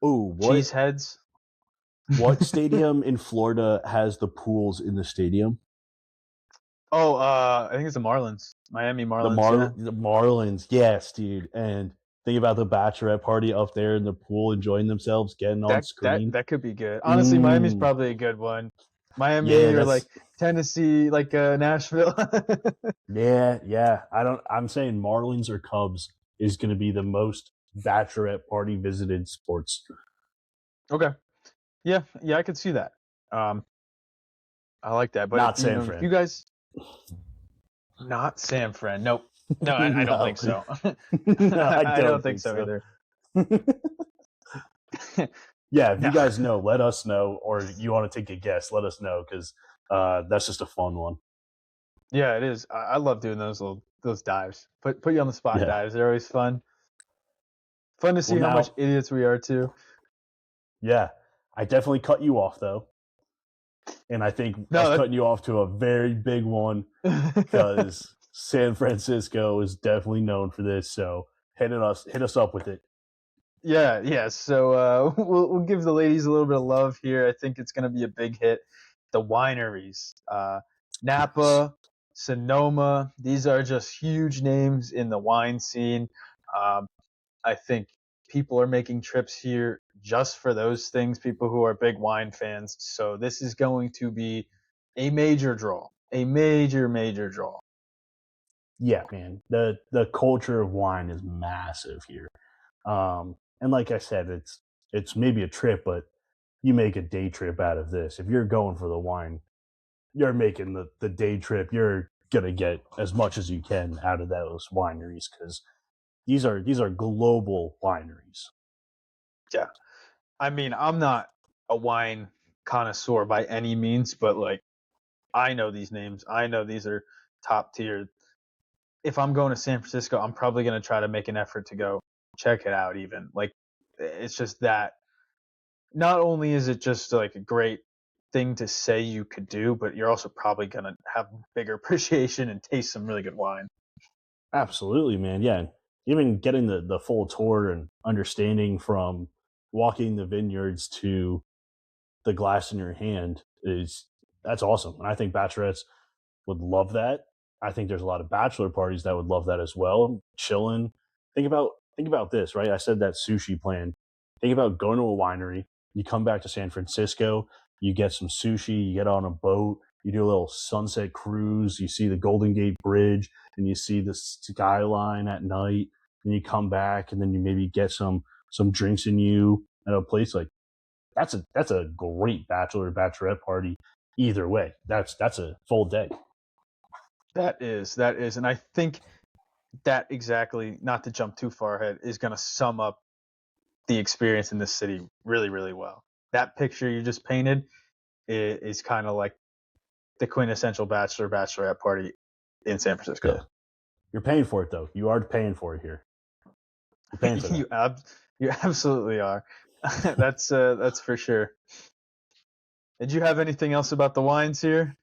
Oh, Cheeseheads. what stadium in Florida has the pools in the stadium? Oh, I think it's the Marlins. Miami Marlins, yeah. The Marlins, yes, dude. And think about the bachelorette party up there in the pool, enjoying themselves, getting on screen. That could be good. Honestly, Miami's Mm, probably a good one. Miami yeah, or like that's Tennessee, like Nashville. yeah. I'm saying Marlins or Cubs is going to be the most bachelorette party visited sports. Okay. Yeah, I could see that. Um, I like that. But Not San if Fran. you guys not San Fran, nope. No, I don't No, think so. no, I I don't don't think think so so. either. Yeah, if you No. guys know, let us know, or you want to take a guess, let us know because that's just a fun one. Yeah, it is. I love doing those dives. Put you on the spot Yeah. dives. They're always fun. Fun to Well, see how much now, idiots we are too. yeah, I definitely cut you off though, and I think us No, cutting you off to a very big one that because San Francisco is definitely known for this. So hit us up with it. yeah. So we'll give the ladies a little bit of love here. I think it's going to be a big hit. The wineries, Yes. Napa, Sonoma. These are just huge names in the wine scene. Um, I think people are making trips here just for those things. People who are big wine fans. So this is going to be a major draw. A major draw. Yeah, man. The culture of wine is massive here. And like I said, it's maybe a trip, but you make a day trip out of this. If you're going for the wine, you're making the day trip. You're gonna get as much as you can out of those wineries because these are global wineries. Yeah. I mean, I'm not a wine connoisseur by any means, but like I know these names. I know these are top tier. If I'm going to San Francisco, I'm probably going to try to make an effort to go check it out even. Like it's just that not only is it just like a great thing to say you could do, but you're also probably going to have bigger appreciation and taste some really good wine. Absolutely, man. Yeah, even getting the full tour and understanding from walking the vineyards to the glass in your hand is that's awesome. And I think bachelorettes would love that. I think there's a lot of bachelor parties that would love that as well. Chilling. Think about this, right? I said that sushi plan. Think about going to a winery. You come back to San Francisco. You get some sushi. You get on a boat. You do a little sunset cruise. You see the Golden Gate Bridge, and you see the skyline at night. And you come back, and then you maybe get some drinks in you at a place like that's a great bachelorette party. Either way, that's a full day. That is, and I think that exactly, not to jump too far ahead, is going to sum up the experience in this city really, really well. That picture you just painted is kind of like the quintessential bachelorette party in San Yeah, Francisco. you're paying for it though. You are paying for it here. You're paying for that. you ab- you absolutely are. That's for sure. Did you have anything else about the wines here?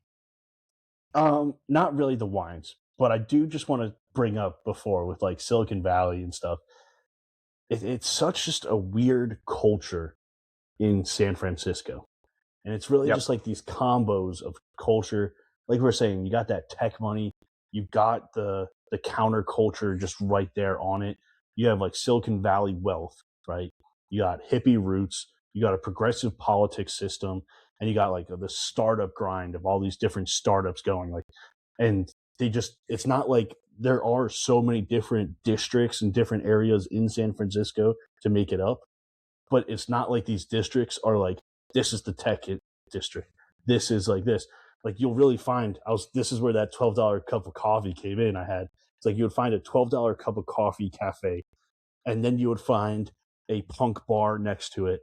Not really the wines, but I do just want to bring up before with like Silicon Valley and stuff. It's such just a weird culture in San Francisco, and it's really Yep. just like these combos of culture. Like we are saying, you got that tech money, you've got the counterculture just right there on it. You have like Silicon Valley wealth, right? You got hippie roots, you got a progressive politics system, and you got like the startup grind of all these different startups going like, and they just it's not like there are so many different districts and different areas in San Francisco to make it up, but it's not like these districts are like this is the tech district, this is like this. Like you'll really find this is where that $12 cup of coffee came in. It's like you would find a $12 cup of coffee cafe, and then you would find a punk bar next to it,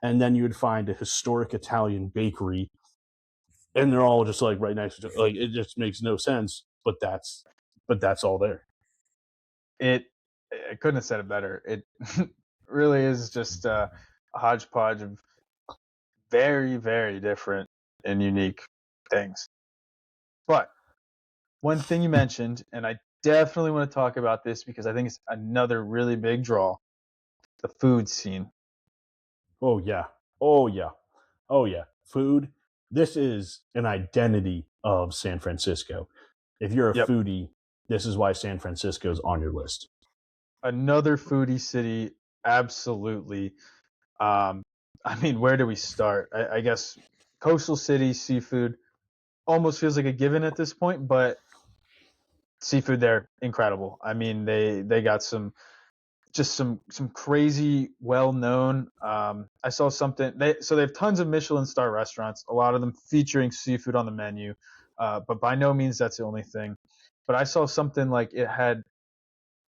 and then you would find a historic Italian bakery, and they're all just like right next to like it just makes no sense, but that's all there. It I couldn't have said it better. It really is just a hodgepodge of very, very different and unique things. But one thing you mentioned, and I definitely want to talk about this because I think it's another really big draw, the food scene. Oh yeah. Oh yeah. Oh yeah. Food. This is an identity of San Francisco. If you're a Yep. foodie, this is why San Francisco is on your list. Another foodie city, absolutely. I mean, where do we start? I guess coastal city seafood almost feels like a given at this point, but seafood there incredible. I mean, they got some crazy well known. I saw something. They have tons of Michelin star restaurants, a lot of them featuring seafood on the menu, but by no means that's the only thing. But I saw something like it had,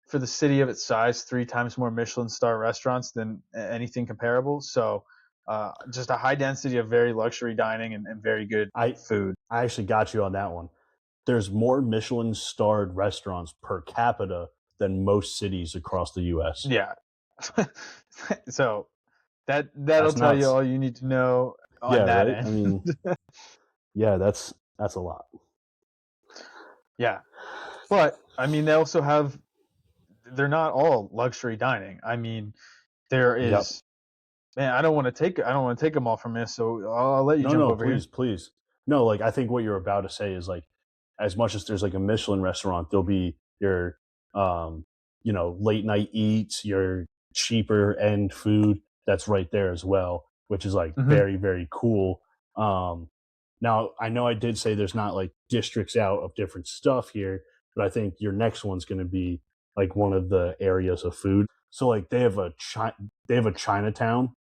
for the city of its size, 3 times more Michelin star restaurants than anything comparable. So just a high density of very luxury dining and very good I food. I actually got you on that one. There's more Michelin starred restaurants per capita than most cities across the US. Yeah. So that'll That's tell you nuts. all you need to know on Yeah, that right? I end. mean, yeah, that's a lot. Yeah. But I mean, they also have. They're not all luxury dining. I mean, there Yep. is. Man, I don't want to take them all from this, so I'll let you No, jump no, over here. please, please. No, like I think what you're about to say is like as much as there's like a Michelin restaurant, there'll be your late night eats, your cheaper end food that's right there as well, which is like Hmm. very, very cool. Now I know I did say there's not like districts out of different stuff here, but I think your next one's gonna be like one of the areas of food. So like they have a Chinatown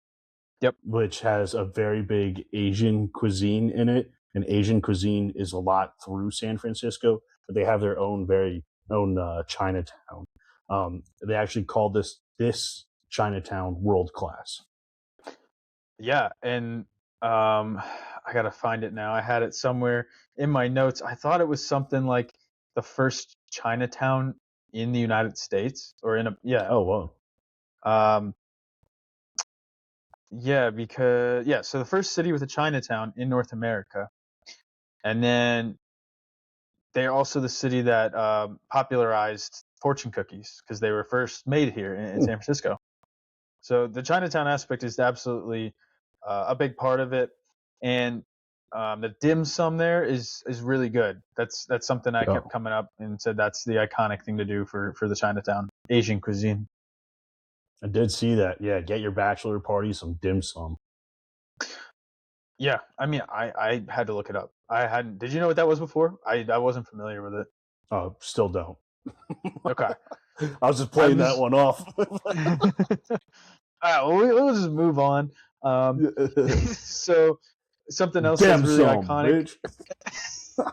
Yep. which has a very big Asian cuisine in it. And Asian cuisine is a lot through San Francisco, but they have their own very own Chinatown. They actually call this Chinatown world class. Yeah, and I gotta find it now. I had it somewhere in my notes. I thought it was something like the first Chinatown in the United States, or in a yeah. Oh whoa! Um, yeah, because so the first city with a Chinatown in North America, and then they're also the city that popularized fortune cookies because they were first made here in Hmm. San Francisco. So the Chinatown aspect is absolutely a big part of it, and the dim sum there is really good. That's something I Yeah, kept coming up and said that's the iconic thing to do for the Chinatown Asian cuisine. I did see that. Yeah, get your bachelor party some dim sum. Yeah, I mean, I had to look it up. I hadn't. Did you know what that was before? I wasn't familiar with it. Oh, still don't. Okay, I was just I playing that was. one off. All right, well, we'll just move on. So something else that's Dim really sum, iconic. bitch.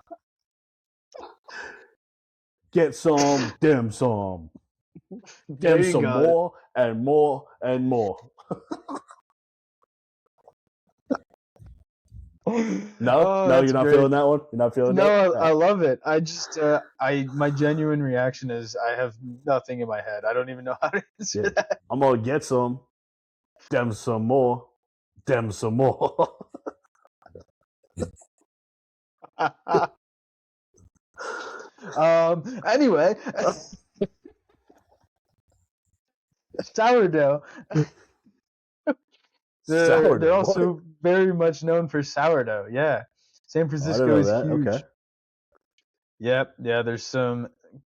Get some dim sum. There Dim you some go. more and more and more. No, Oh, no, that's you're not great. feeling that one. You're not feeling that. No, I love it. I just, my genuine reaction is I have nothing in my head. I don't even know how to answer Yeah. that. I'm gonna get some. Dem some more. Dem some more. Anyway, sourdough. They're Sourdough. What? also very much known for sourdough. Yeah, San Oh, I don't Francisco know is that. Okay. huge. Yep, yeah. There's some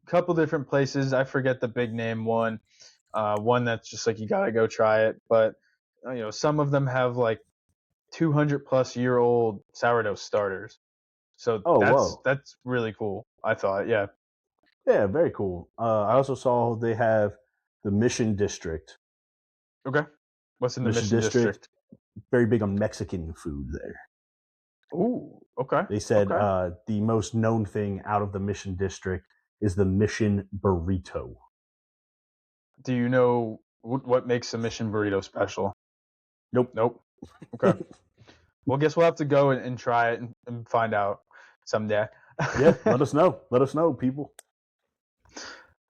couple different places. I forget the big name one. One that's just like you gotta go try it. But some of them have like 200-plus-year-old sourdough starters. So Oh, that's whoa. that's really cool. I thought, yeah. Yeah, very cool. I also saw they have the Mission District. Okay. What's in the Mission Mission District, District? very big on Mexican food there. Ooh, okay, They said okay. the most known thing out of the Mission District is the Mission Burrito. Do you know what makes a Mission Burrito special? Nope. Nope. Okay. Well, guess we'll have to go and try it and find out someday. Yeah, let us know. Let us know, people.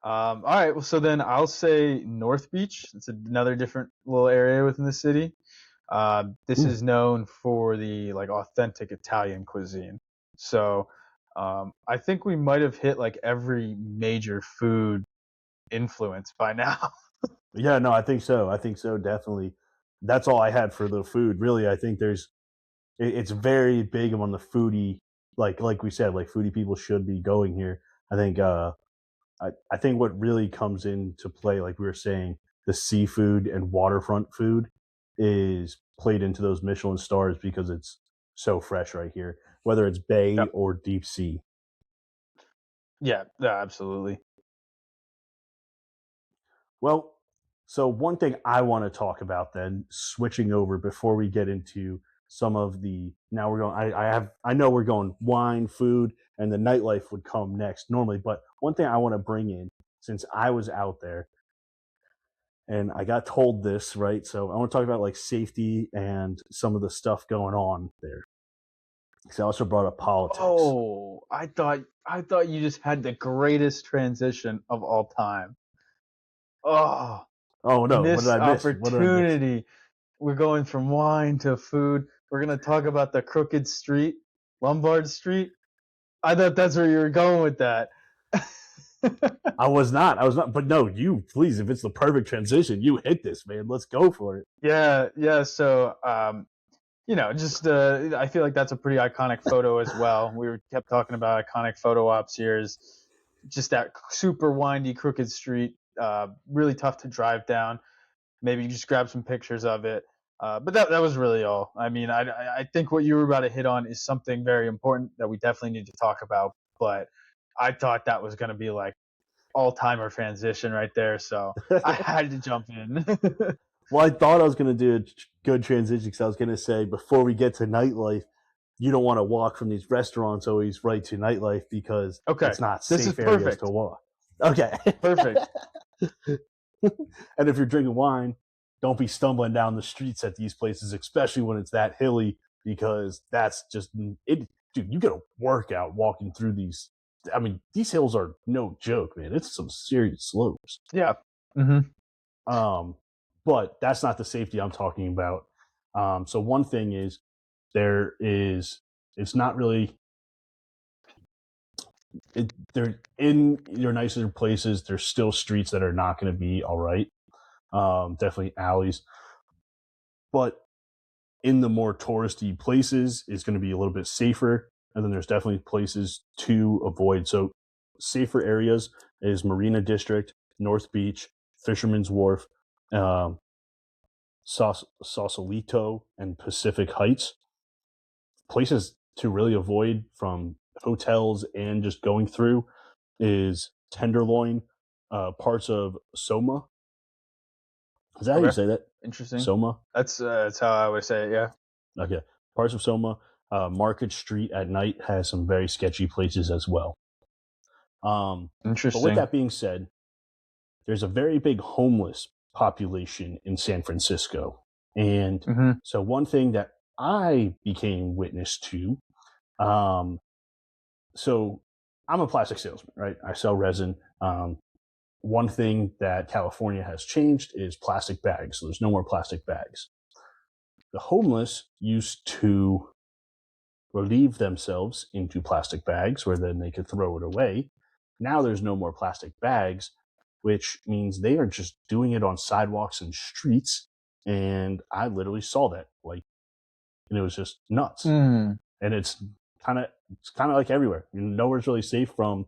All right. Well, so then I'll say North Beach. It's another different little area within the city. This is known for the like authentic Italian cuisine. So I think we might have hit like every major food influence by now. Yeah, no, I think so. I think so, definitely. That's all I had for the food. Really, I think it's very big on the foodie, like we said, like foodie people should be going here. I think I think what really comes into play, like we were saying, the seafood and waterfront food is played into those Michelin stars because it's so fresh right here, whether it's bay Yep. or deep sea. Yeah, yeah, absolutely. Well, so one thing I want to talk about then, switching over before we get into some of the now we're going I know we're going wine, food, and the nightlife would come next normally, but one thing I want to bring in since I was out there and I got told this, right? So I want to talk about like safety and some of the stuff going on there. So I also brought up politics. Oh, I thought you just had the greatest transition of all time. Oh, Oh no, what did missed I miss? What did I miss? opportunity. We're going from wine to food. We're gonna talk about the crooked street, Lombard Street. I thought that's where you were going with that. I was not. I was not. But no, you please, if it's the perfect transition, you hit this, man. Let's go for it. Yeah, yeah. So, just I feel like that's a pretty iconic photo as well. Kept talking about iconic photo ops here. Is just that super windy, crooked street. Really tough to drive down. Maybe you just grab some pictures of it. But that was really all. I mean, I think what you were about to hit on is something very important that we definitely need to talk about. But I thought that was going to be like all timer transition right there, so I had to jump in. Well, I thought I was going to do a good transition because I was going to say before we get to nightlife, you don't want to walk from these restaurants always right to nightlife because Okay, it's not this is safe areas perfect. to walk. Okay. Perfect. And if you're drinking wine, don't be stumbling down the streets at these places, especially when it's that hilly, because that's just it. Dude, you get a workout walking through these. I mean, these hills are no joke, man. It's some serious slopes. Yeah. Mm-hmm. But that's not the safety I'm talking about. So one thing is it's not really they're in your nicer places. There's still streets that are not going to be all right. Definitely alleys, but in the more touristy places, it's going to be a little bit safer. And then there's definitely places to avoid. So safer areas is Marina District, North Beach, Fisherman's Wharf, um, Sausalito, and Pacific Heights. Places to really avoid from hotels and just going through is Tenderloin, parts of Soma. Is that how you Okay. say that? Interesting. Soma? That's how I would say it. Yeah. Okay. Parts of Soma. Market Street at night has some very sketchy places as well. But with Interesting. that being said, there's a very big homeless population in San Francisco. And Mm-hmm. so one thing that I became witness to, so I'm a plastic salesman, right? I sell resin. one thing that California has changed is plastic bags. So there's no more plastic bags. The homeless used to relieve themselves into plastic bags where then they could throw it away. Now there's no more plastic bags, which means they are just doing it on sidewalks and streets. And I literally saw that, like, and it was just nuts. Mm. And it's kind of like everywhere. Nowhere's really safe from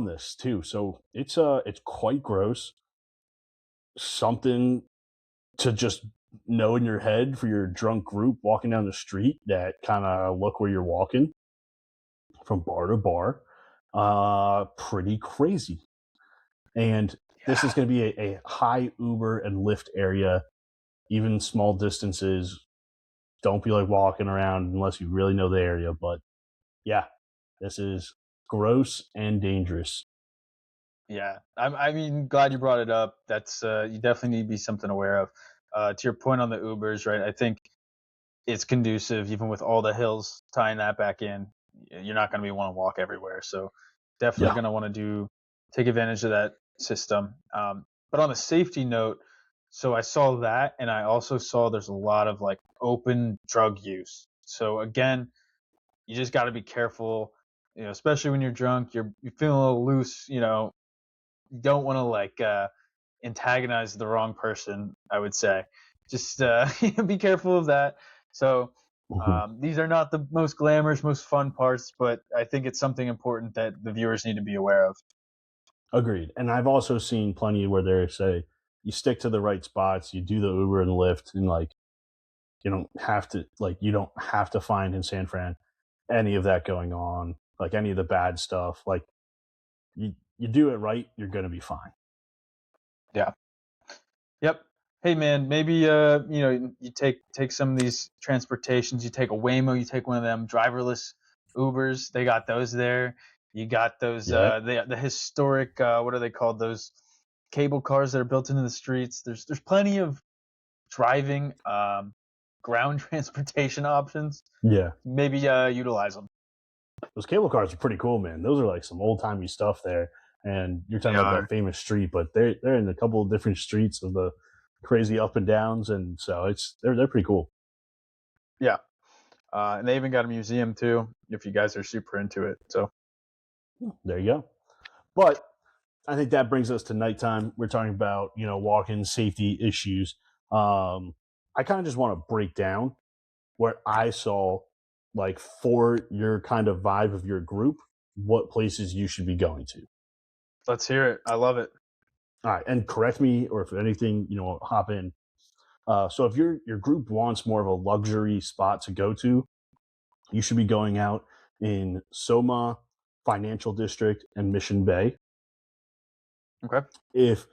this too. So it's quite gross. Something to just know in your head for your drunk group walking down the street that kind of look where you're walking from bar to bar. Pretty crazy. And this is going to be a high Uber and Lyft area, even small distances. Don't be like walking around unless you really know the area. But yeah, this is gross and dangerous. Yeah, I mean, glad you brought it up. That's you definitely need to be something aware of. To your point on the Ubers, right? I think it's conducive, even with all the hills tying that back in. You're not going to be want to walk everywhere, so definitely Yeah. going to want to take advantage of that system. But on a safety note, so I saw that, and I also saw there's a lot of like open drug use. So again, you just got to be careful. You know, especially when you're drunk, you're feeling a little loose. You know, you don't want to like antagonize the wrong person. I would say, just be careful of that. So these are not the most glamorous, most fun parts, but I think it's something important that the viewers need to be aware of. Agreed. And I've also seen plenty where they say you stick to the right spots, you do the Uber and Lyft, and like you don't have to find in San Fran any of that going on, like any of the bad stuff. Like you do it right, you're gonna be fine. Yeah. Yep. Hey man, maybe you take some of these transportations. You take a Waymo, you take one of them driverless Ubers. They got those there. You got those Yeah. the historic what are they called? Those cable cars that are built into the streets. There's plenty of driving ground transportation options. Yeah. Maybe utilize them. Those cable cars are pretty cool, man. Those are like some old timey stuff there. And you're talking They about are. that famous street, but they're in a couple of different streets of the crazy up and downs, and so they're pretty cool. Yeah. And they even got a museum too, if you guys are super into it. So There you go. But I think that brings us to nighttime. We're talking about, walk-in safety issues. I kind of just want to break down where I saw, like, for your kind of vibe of your group, what places you should be going to. let's hear it. I love it. All right, and correct me, or if anything, hop in. So if your group wants more of a luxury spot to go to, you should be going out in Soma, Financial District, and Mission Bay. Okay. If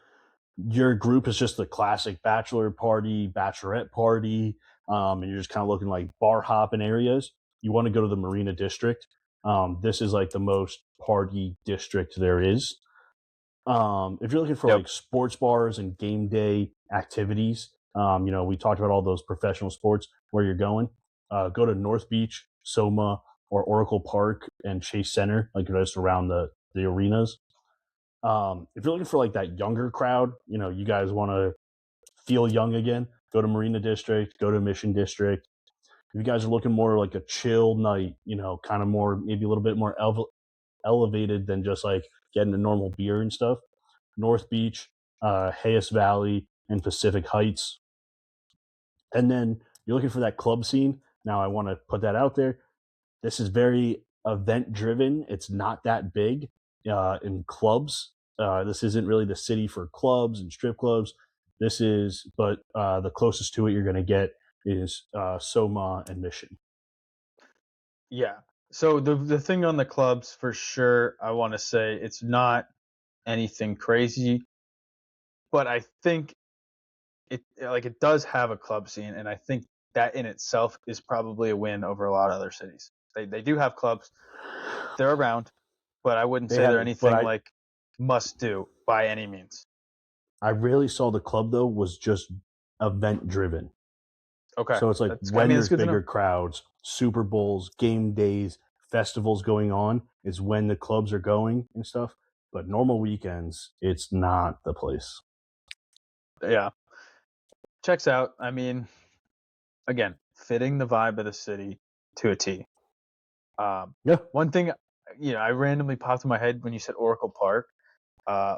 your group is just the classic bachelor party, bachelorette party, and you're just kind of looking like bar hopping areas, you want to go to the Marina District. This is like the most party district there is. If you're looking for Yep. like sports bars and game day activities, we talked about all those professional sports where you're going. Go to North Beach, Soma, or Oracle Park and Chase Center, like just around the arenas. If you're looking for like that younger crowd, you guys want to feel young again, go to Marina District, go to Mission District. If you guys are looking more like a chill night, kind of more, maybe a little bit more elevated than just like getting a normal beer and stuff, North Beach, Hayes Valley, and Pacific Heights. And then you're looking for that club scene. Now, I want to put that out there. This is very event driven. It's not that big in clubs. This isn't really the city for clubs and strip clubs. But the closest to it you're going to get is Soma and Mission. Yeah. So the thing on the clubs for sure, I want to say it's not anything crazy, but I think it does have a club scene, and I think that in itself is probably a win over a lot of other cities. They do have clubs, they're around, but I wouldn't say they're anything like must do by any means. I really saw the club though was just event driven. Okay. So it's like when there's bigger crowds, Super Bowls, game days, festivals going on is when the clubs are going and stuff. but normal weekends, it's not the place. Yeah, checks out. I mean, again, fitting the vibe of the city to a T. Yeah. One thing, I randomly popped in my head when you said Oracle Park. Uh,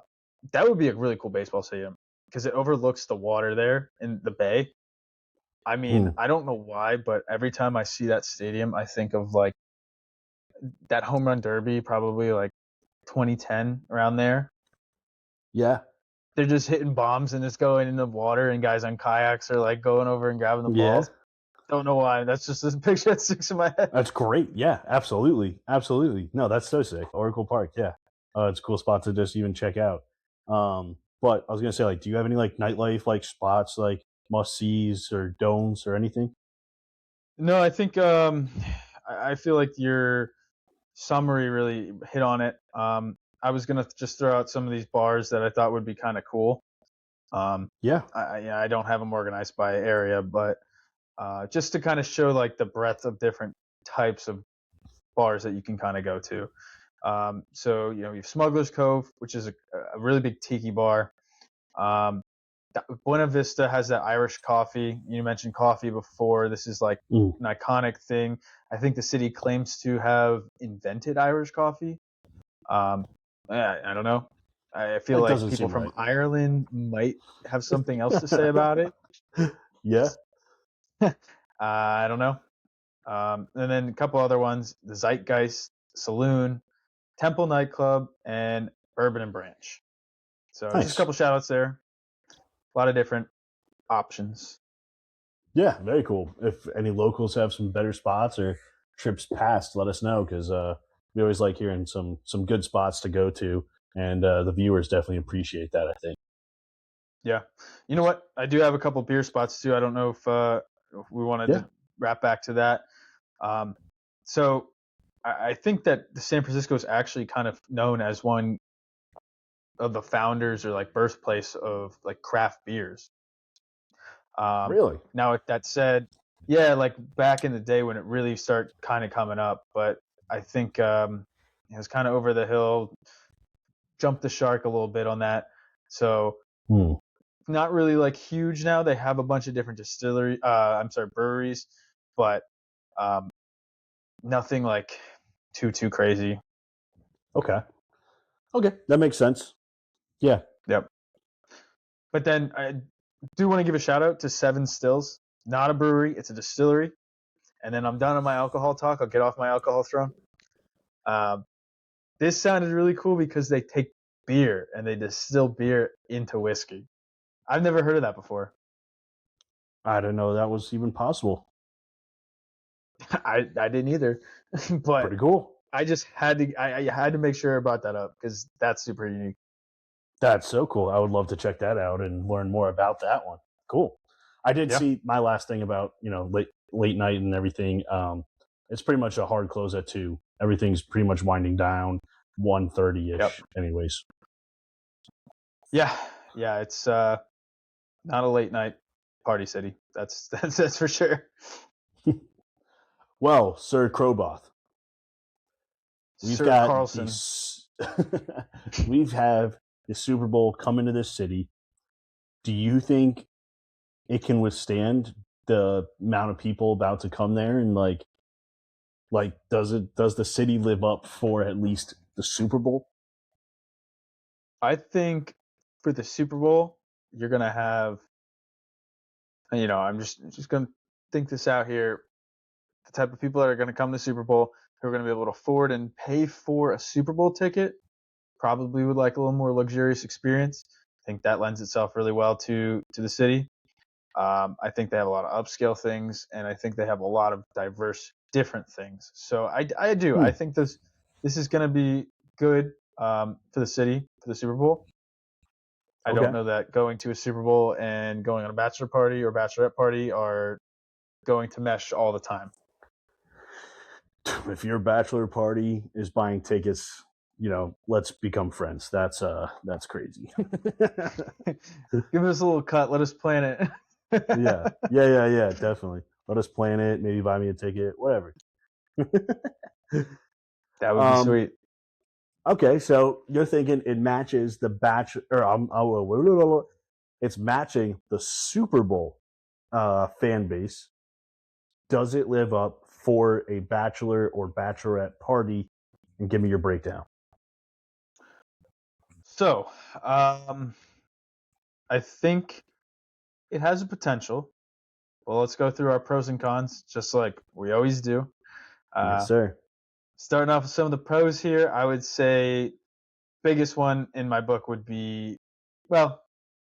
that would be a really cool baseball stadium because it overlooks the water there in the bay. I mean, Hmm. I don't know why, but every time I see that stadium, I think of like that home run derby, probably like 2010 around there. Yeah. They're just hitting bombs and it's going in the water, and guys on kayaks are like going over and grabbing the Yeah. balls. Don't know why. That's just this picture that sticks in my head. That's great. Yeah, absolutely. Absolutely. No, that's so sick. Oracle Park. Yeah. It's a cool spot to just even check out. But I was going to say, like, do you have any like nightlife, like spots, like must sees or don'ts or anything? No, I think I feel like your summary really hit on it. I was gonna just throw out some of these bars that I thought would be kind of cool. Um, Yeah. I don't have them organized by area, but just to kind of show like the breadth of different types of bars that you can kind of go to. So you have Smuggler's Cove, which is a really big tiki bar. Um, Buena Vista has that Irish coffee. You mentioned coffee before. This is like Mm. an iconic thing. I think the city claims to have invented Irish coffee. I don't know. I feel That like doesn't people seem from right. Ireland might have something else to say about it. Yeah. I don't know. And then a couple other ones: the Zeitgeist Saloon, Temple Nightclub, and Bourbon and Branch. So just a Nice. couple shout outs there. A lot of different options. Yeah. Very cool. If any locals have some better spots or trips past, let us know because we always like hearing some good spots to go to, and the viewers definitely appreciate that. I think. Yeah. You know what? I do have a couple beer spots too. I don't know if we wanted Yeah. to wrap back to that. Um, so I think that the San Francisco is actually kind of known as one of the founders or like birthplace of like craft beers. Really. Now, with that said, yeah, like back in the day when it really started kind of coming up, but I think it was kind of over the hill, jumped the shark a little bit on that. So Hmm. not really like huge now. They have a bunch of different breweries, but um, nothing like too crazy. Okay. Okay. That makes sense. Yeah. Yep. But then I do want to give a shout out to Seven Stills. Not a brewery, it's a distillery. And then I'm done on my alcohol talk. I'll get off my alcohol throne. Um, this sounded really cool because they take beer and they distill beer into whiskey. I've never heard of that before. I didn't know that was even possible. I didn't either, but Pretty cool. I just had to I had to make sure I brought that up because that's super unique. That's so cool. I would love to check that out and learn more about that one. Cool. I did Yeah. see my last thing about late night and everything. It's pretty much a hard close at 2. Everything's pretty much winding down 1:30 Yep. ish. Anyways. Yeah. Yeah. It's not a late night party city. That's for sure. Well, Sir Crowboth, we've Sir got Carlson. these. We've have the Super Bowl come into this city. Do you think it can withstand the amount of people about to come there and does the city live up for at least the Super Bowl? I think for the Super Bowl, you're gonna have. I'm just gonna think this out here. The type of people that are gonna come to the Super Bowl who are gonna be able to afford and pay for a Super Bowl ticket probably would like a little more luxurious experience. I think that lends itself really well to the city. I think they have a lot of upscale things, and I think they have a lot of diverse, different things. So I do. Hmm. I think this is going to be good for the city for the Super Bowl. I don't Okay. know that going to a Super Bowl and going on a bachelor party or bachelorette party are going to mesh all the time. If your bachelor party is buying tickets, let's become friends. That's crazy. Give us a little cut. Let us plan it. Yeah. Definitely. Let us plan it. Maybe buy me a ticket. Whatever. That would be um, sweet. Okay, so you're thinking it matches the Bachelor, or it's matching the Super Bowl fan base. Does it live up for a Bachelor or Bachelorette party? And give me your breakdown. So, I think it has a potential. Well, let's go through our pros and cons, just like we always do. Yes, sir. Starting off with some of the pros here, I would say biggest one in my book would be, well,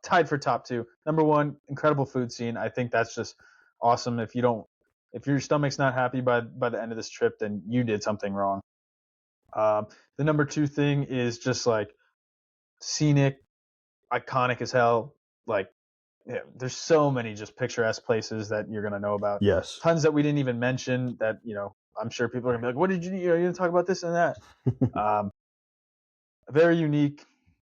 tied for top two. Number one, incredible food scene. I think that's just awesome. If your stomach's not happy by the end of this trip, then you did something wrong. The number two thing is just like scenic, iconic as hell. Like, yeah, there's so many just picturesque places that you're gonna know about. Yes. Tons that we didn't even mention that I'm sure people are gonna be like, "What did you didn't talk about this and that?" um, Very unique,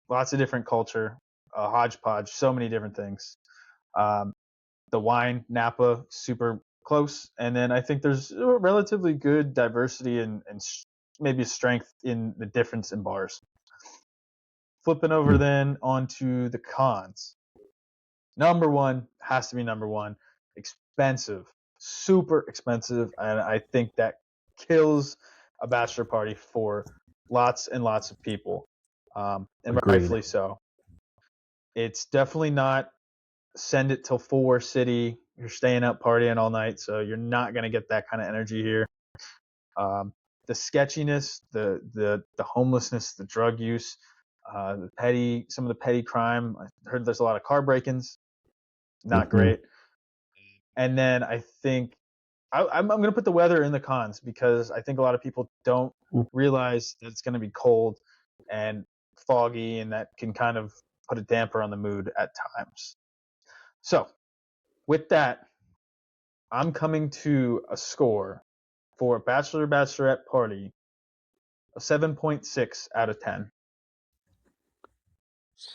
lots of different culture, a hodgepodge, so many different things. Um, the wine, Napa, super close, and then I think there's a relatively good diversity and maybe strength in the difference in bars. Flipping over then onto the cons. Number one has to be number one. Expensive, super expensive, and I think that kills a bachelor party for lots and lots of people, and Agreed. rightfully so. It's definitely not send it till 4 city. You're staying up partying all night, so you're not gonna get that kind of energy here. The sketchiness, the homelessness, the drug use, some of the petty crime. I heard there's a lot of car break-ins. Not great. And then I think I'm going to put the weather in the cons because I think a lot of people don't realize that it's going to be cold and foggy, and that can kind of put a damper on the mood at times. So, with that, I'm coming to a score for Bachelor Bachelorette Party of 7.6 out of 10.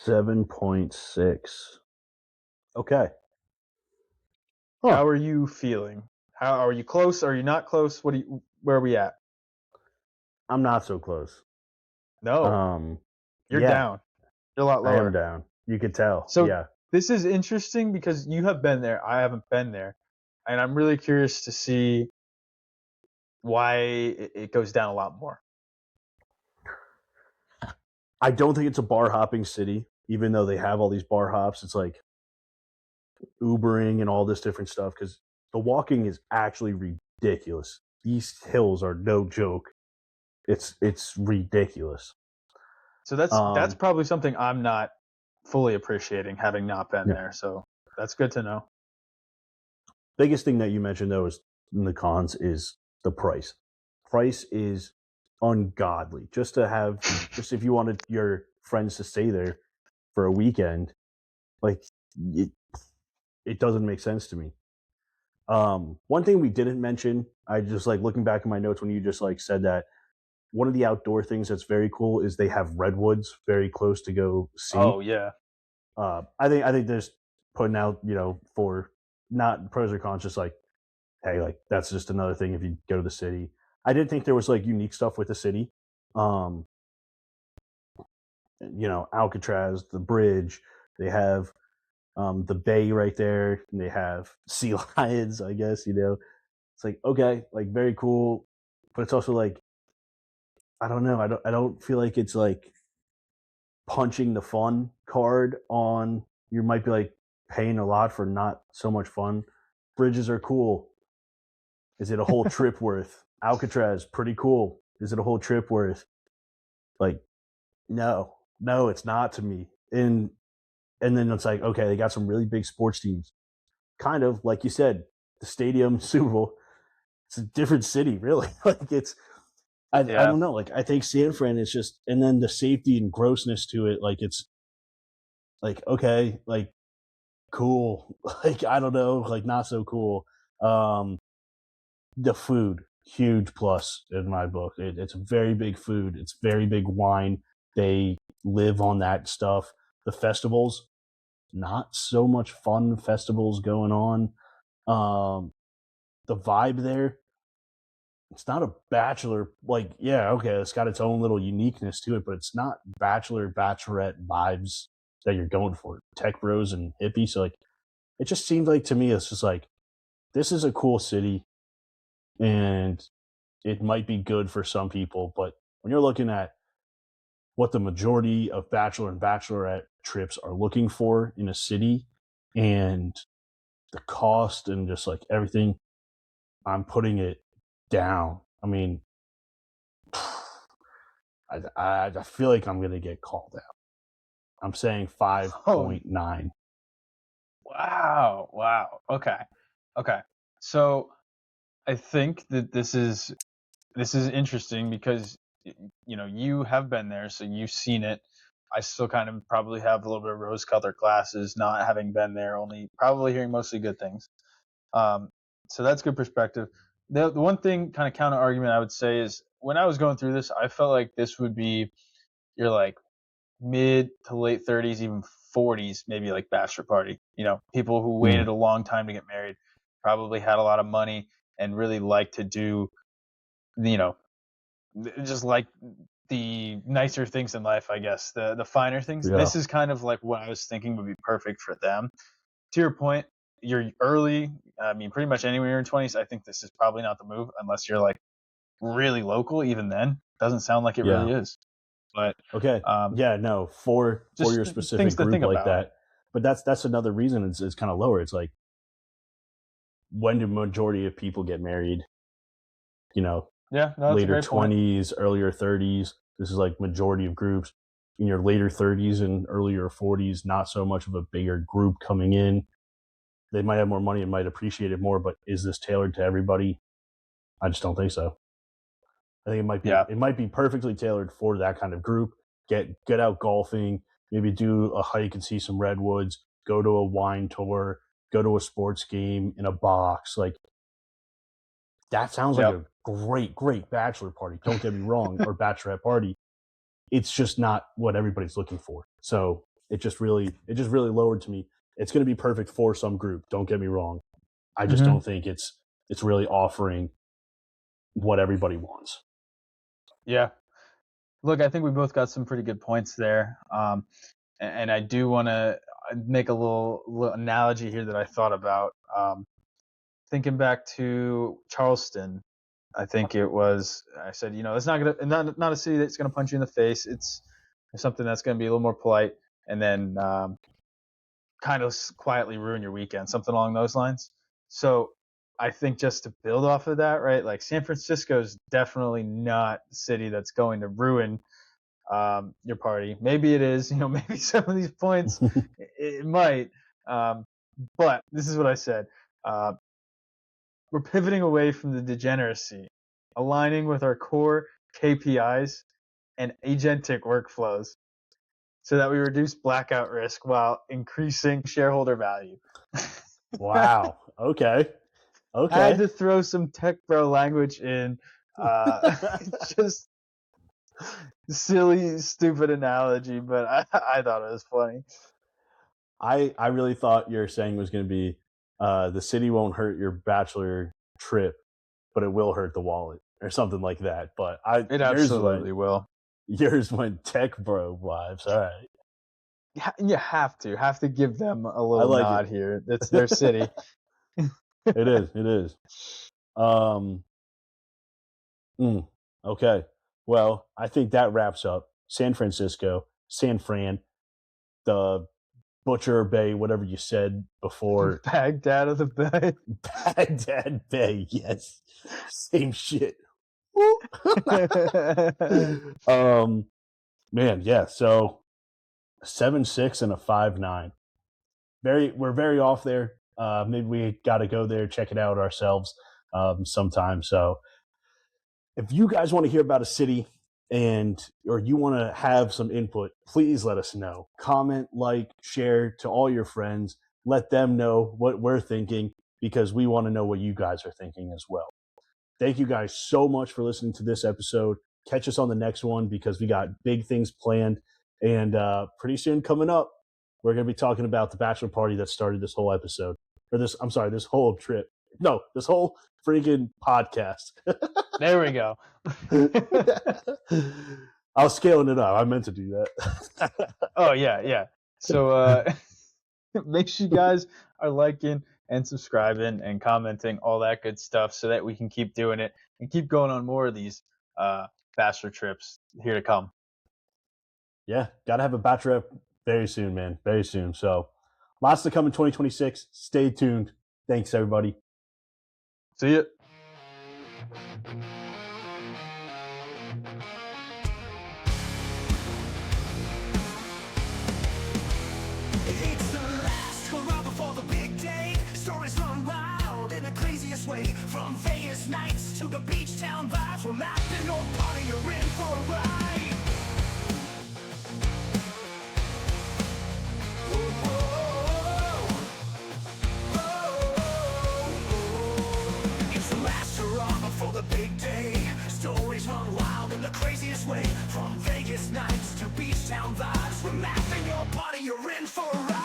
7.6. Okay. Huh. How are you feeling? How are you close? Are you not close? Where are we at? I'm not so close. No. You're yeah, down. You're a lot I lower. am down. You could tell. So yeah. this is interesting because you have been there. I haven't been there. And I'm really curious to see why it goes down a lot more. I don't think it's a bar hopping city, even though they have all these bar hops. It's like Ubering and all this different stuff because the walking is actually ridiculous. These hills are no joke. It's ridiculous. So that's probably something I'm not fully appreciating, having not been there. So that's good to know. Biggest thing that you mentioned though is in the cons is the price. Price is ungodly. Just if you wanted your friends to stay there for a weekend, like it doesn't make sense to me. One thing we didn't mention, I just like looking back in my notes when you just like said that one of the outdoor things that's very cool is they have redwoods very close to go see. Oh yeah. I think there's putting out, for not pros or cons, just like, hey, like that's just another thing if you go to the city. I did think there was like unique stuff with the city. Alcatraz, the bridge, they have the bay right there, and they have sea lions, I guess, It's like, okay, like very cool, but it's also like I don't know, I don't feel like it's like punching the fun card on. You might be like paying a lot for not so much fun. Bridges are cool. Is it a whole trip worth? Alcatraz, pretty cool. Is it a whole trip worth? Like, no, it's not to me. And then it's like, okay, they got some really big sports teams. Kind of like you said, the stadium, Super Bowl. It's a different city, really. Like I don't know. Like I think San Fran is just, and then the safety and grossness to it. Like it's like, okay, like cool. Like, I don't know, like not so cool. The food, huge plus in my book. It's very big food. It's very big wine. They live on that stuff. The festivals, not so much fun festivals going on. The vibe there, it's not a bachelor, like, yeah, okay, it's got its own little uniqueness to it, but it's not bachelor, bachelorette vibes that you're going for. Tech bros and hippies. So like it just seemed like to me it's just like this is a cool city and it might be good for some people, but when you're looking at what the majority of bachelor and bachelorette trips are looking for in a city and the cost and just like everything, I'm putting it down. I mean, I feel like I'm going to get called out. I'm saying 5.9. Wow. Okay. So I think that this is interesting because you have been there, so you've seen it. I still kind of probably have a little bit of rose-colored glasses, not having been there, only probably hearing mostly good things. So that's good perspective. The one thing, kind of counter argument, I would say is when I was going through this, I felt like this would be your like mid to late 30s, even 40s, maybe like bachelor party. People who waited a long time to get married, probably had a lot of money and really like to do, you know, just like the nicer things in life, I guess, the finer things. Yeah. This is kind of like what I was thinking would be perfect for them. To your point, you're early. I mean, pretty much anywhere you're in 20s, I think this is probably not the move unless you're like really local. Even then, doesn't sound like it really is. But okay, yeah, no, for your specific group like that. But that's another reason it's kind of lower. It's like, when do majority of people get married? Later 20s, earlier 30s. This is like majority of groups. In your later 30s and earlier 40s, not so much of a bigger group coming in. They might have more money and might appreciate it more, but is this tailored to everybody? I just don't think so. I think it might be perfectly tailored for that kind of group. Get out golfing, maybe do a hike and see some redwoods, go to a wine tour, go to a sports game in a box. Like, that sounds like a great bachelor party. Don't get me wrong, or bachelorette party. It's just not what everybody's looking for. So it just really lowered to me. It's going to be perfect for some group. Don't get me wrong. I just don't think it's really offering what everybody wants. Yeah. Look, I think we both got some pretty good points there. And I do want to make a little analogy here that I thought about. Thinking back to Charleston, I think it was, I said, it's not a city that's going to punch you in the face. It's something that's going to be a little more polite and then kind of quietly ruin your weekend, something along those lines. So I think just to build off of that, right? Like San Francisco is definitely not a city that's going to ruin your party. Maybe it is, maybe some of these points it might. But this is what I said. We're pivoting away from the degeneracy, aligning with our core KPIs and agentic workflows so that we reduce blackout risk while increasing shareholder value. Wow. Okay. I had to throw some tech bro language in. Just silly, stupid analogy, but I thought it was funny. I really thought your saying was going to be the city won't hurt your bachelor trip, but it will hurt the wallet or something like that. But it absolutely will. Yours went tech bro vibes. All right. You have to give them a little nod here. It's their city. It is. Okay. Well, I think that wraps up San Francisco, San Fran, the Butcher Bay, whatever you said before. Baghdad of the Bay. Baghdad Bay, yes. Same shit. Man, yeah. So 7.6 and a 5.9. We're very off there. Maybe we got to go there, check it out ourselves sometime. So if you guys want to hear about a city or you want to have some input, please let us know. Comment, like, share to all your friends. Let them know what we're thinking because we want to know what you guys are thinking as well. Thank you guys so much for listening to this episode. Catch us on the next one because we got big things planned. And pretty soon coming up, we're going to be talking about the bachelor party that started this whole episode. This whole trip. No, this whole freaking podcast. There we go. I was scaling it up. I meant to do that. Oh yeah. So make sure you guys are liking and subscribing and commenting, all that good stuff, so that we can keep doing it and keep going on more of these Bachelor trips here to come. Yeah, gotta have a Bachelorette very soon, man. Very soon. So lots to come in 2026. Stay tuned. Thanks, everybody. See ya. It's the last hurrah before the big day. Stories run wild in the craziest way. From Vegas nights to the beach town vibes. We're laughing or party, you're in for a ride. It's the last hurrah before the big day. Stories run wild in the craziest way. From Vegas nights to beach town vibes. We're laughing or party, you're in for a ride.